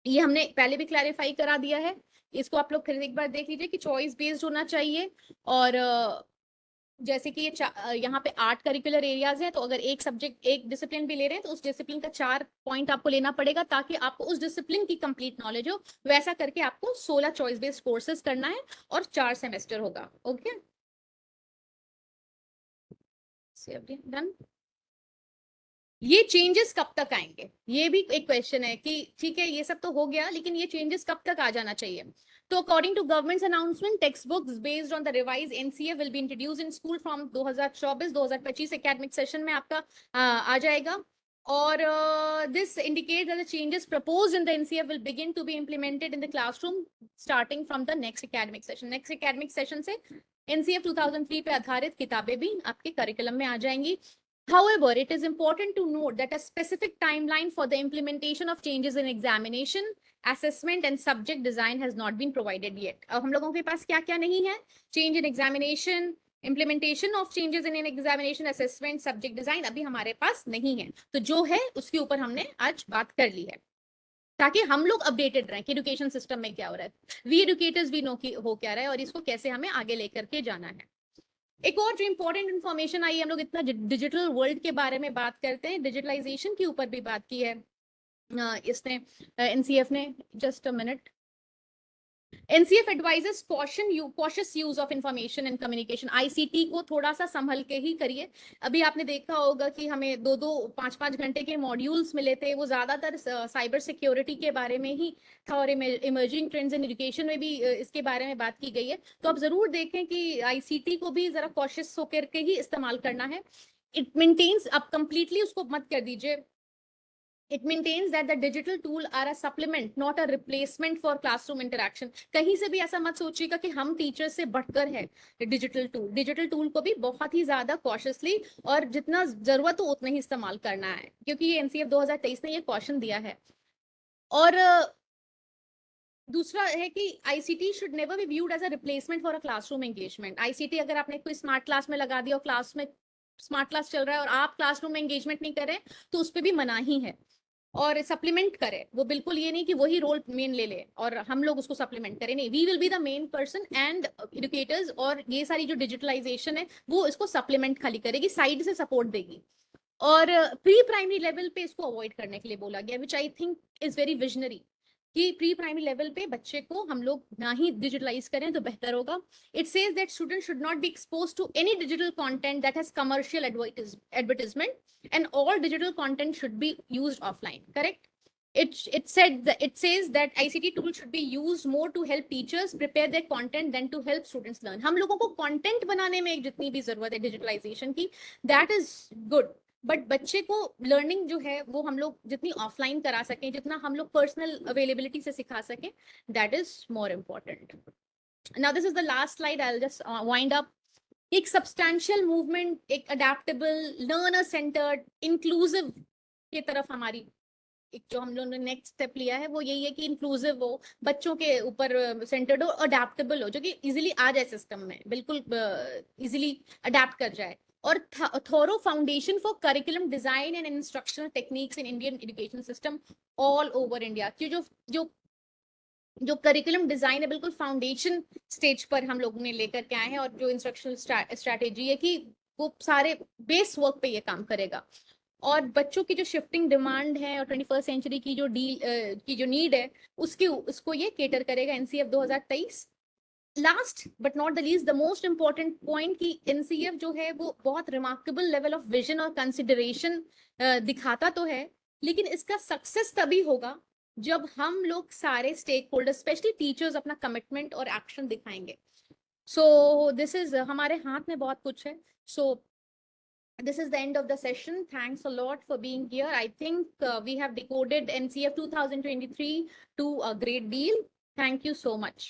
ये हमने पहले भी क्लैरिफाई करा दिया है. इसको आप लोग फिर एक बार देख लीजिए कि चॉइस बेस्ड होना चाहिए. और जैसे कि ये यहाँ पे 8 करिकुलर एरियाज है, तो अगर एक सब्जेक्ट एक डिसिप्लिन भी ले रहे हैं तो उस डिसिप्लिन का 4 पॉइंट आपको लेना पड़ेगा, ताकि आपको उस डिसिप्लिन की कंप्लीट नॉलेज हो. वैसा करके आपको 16 चॉइस बेस्ड कोर्सेज करना है और 4 सेमेस्टर होगा. Okay, done. ये चेंजेस कब तक आएंगे, ये भी एक क्वेश्चन है कि ठीक है ये सब तो हो गया, लेकिन ये चेंजेस कब तक आ जाना चाहिए. तो according to government's announcement, text books based on the revise NCF will be introduce in school from 2024-2025 academic session में आपका आ जाएगा. और this indicates that the changes proposed in the NCF will begin to be implemented in the classroom starting from the next academic session. Next academic session से NCF 2003 पे आधारित किताबें भी आपके करिकुलम में आ जाएंगी. However, it is important to note that a specific timeline for the implementation of changes in examination, assessment and subject design has not been provided yet. अब हम लोगों के पास क्या क्या नहीं है, change in examination, implementation of changes in an examination, assessment, subject design अभी हमारे पास नहीं है. तो जो है उसके ऊपर हमने आज बात कर ली है, ताकि हम लोग अपडेटेड रहें कि एजुकेशन सिस्टम में क्या हो रहा है. वी एडुकेटर्स भी नो कि हो क्या रहा है और इसको कैसे हमें आगे लेकर के जाना है. एक और जो इंपॉर्टेंट इन्फॉर्मेशन आई, हम लोग इतना डिजिटल वर्ल्ड के बारे में बात करते हैं, डिजिटलाइजेशन के ऊपर भी बात की है इसने NCF ने. Just a minute. NCF advises cautious use of information and communication. ICT को थोड़ा सा संभल के ही करिए. अभी आपने देखा होगा कि हमें 5-5 घंटे के मॉड्यूल्स मिले थे, वो ज्यादातर साइबर सिक्योरिटी के बारे में ही था, और इमर्जिंग ट्रेंड्स इन एजुकेशन में भी इसके बारे में बात की गई है. तो आप जरूर देखें कि ICT को भी जरा कॉशियस होकर के ही इस्तेमाल करना है. इट मेंटेन्स, आप कंप्लीटली उसको मत कर दीजिए. It maintains that the digital tool are a supplement, not a replacement for classroom interaction. कहीं से भी ऐसा मत सोचिएगा कि हम टीचर से बढ़कर है डिजिटल टूल को भी बहुत ही ज्यादा कॉशियसली और जितना जरूरत हो उतना ही इस्तेमाल करना है, क्योंकि ये NCF 2023 ने ये क्वेश्चन दिया है. और दूसरा है कि ICT should never be viewed as a replacement for a classroom engagement. ICT अगर आपने कोई स्मार्ट क्लास में लगा दिया और क्लास में स्मार्ट क्लास चल रहा है और आप क्लासरूम में एंगेजमेंट नहीं कर रहे तो उस पर भी मनाही है. और सप्लीमेंट करे, वो बिल्कुल ये नहीं कि वही रोल मेन ले ले और हम लोग उसको सप्लीमेंट करें. नहीं, we will be the main person and educators, और ये सारी जो डिजिटलाइजेशन है वो इसको सप्लीमेंट खाली करेगी, साइड से सपोर्ट देगी. और प्री प्राइमरी लेवल पे इसको अवॉइड करने के लिए बोला गया, which I think is very visionary, कि प्री प्राइमरी लेवल पे बच्चे को हम लोग ना ही डिजिटलाइज करें तो बेहतर होगा. It says that student should not be expose to any digital content that has commercial advertisement, and all digital content should be used offline. Correct? it says that ICT tools should be used more to help teachers prepare their content than to help students learn. हम लोगों को content बनाने में जितनी भी जरूरत है digitalization की, that is good. बट बच्चे को लर्निंग जो है वो हम लोग जितनी ऑफलाइन करा सकें, जितना हम लोग पर्सनल अवेलेबिलिटी से सिखा सकें, that is more important. Now this is the last slide, I will just wind up. एक सब्सटैंशियल मूवमेंट, एक अडेप्टेबल, लर्नर सेंटर्ड, इंक्लूसिव की तरफ हमारी एक जो हम लोगों ने नेक्स्ट स्टेप लिया है वो यही है कि इंक्लूसिव हो, बच्चों के ऊपर सेंटर्ड हो, अडेप्टेबल हो, जो कि इजीली आ जाए सिस्टम में, बिल्कुल इजीली अडेप्ट कर जाए, और thorough foundation for curriculum design and instructional techniques in Indian education system all over India. कि जो जो जो करिकुलम डिजाइन है बिल्कुल फाउंडेशन स्टेज पर हम लोगों ने लेकर के आए हैं, और जो इंस्ट्रक्शनल स्ट्रैटेजी है कि वो सारे बेस वर्क पे ये काम करेगा. और बच्चों की जो शिफ्टिंग डिमांड है और 21st सेंचुरी की जो नीड है उसको ये केटर करेगा NCF 2023. Last but not the least, the most important point कि एनसीएफ जो है वो बहुत रिमार्केबल लेवल ऑफ विजन और कंसिडरेशन दिखाता तो है, लेकिन इसका सक्सेस तभी होगा जब हम लोग सारे स्टेक होल्डर स्पेशली टीचर्स अपना कमिटमेंट और एक्शन दिखाएंगे. सो दिस इज, हमारे हाथ में बहुत कुछ है. सो this is the end of the session. Thanks a lot for being here. I think we have decoded NCF 2023 to a great deal. Thank you so much.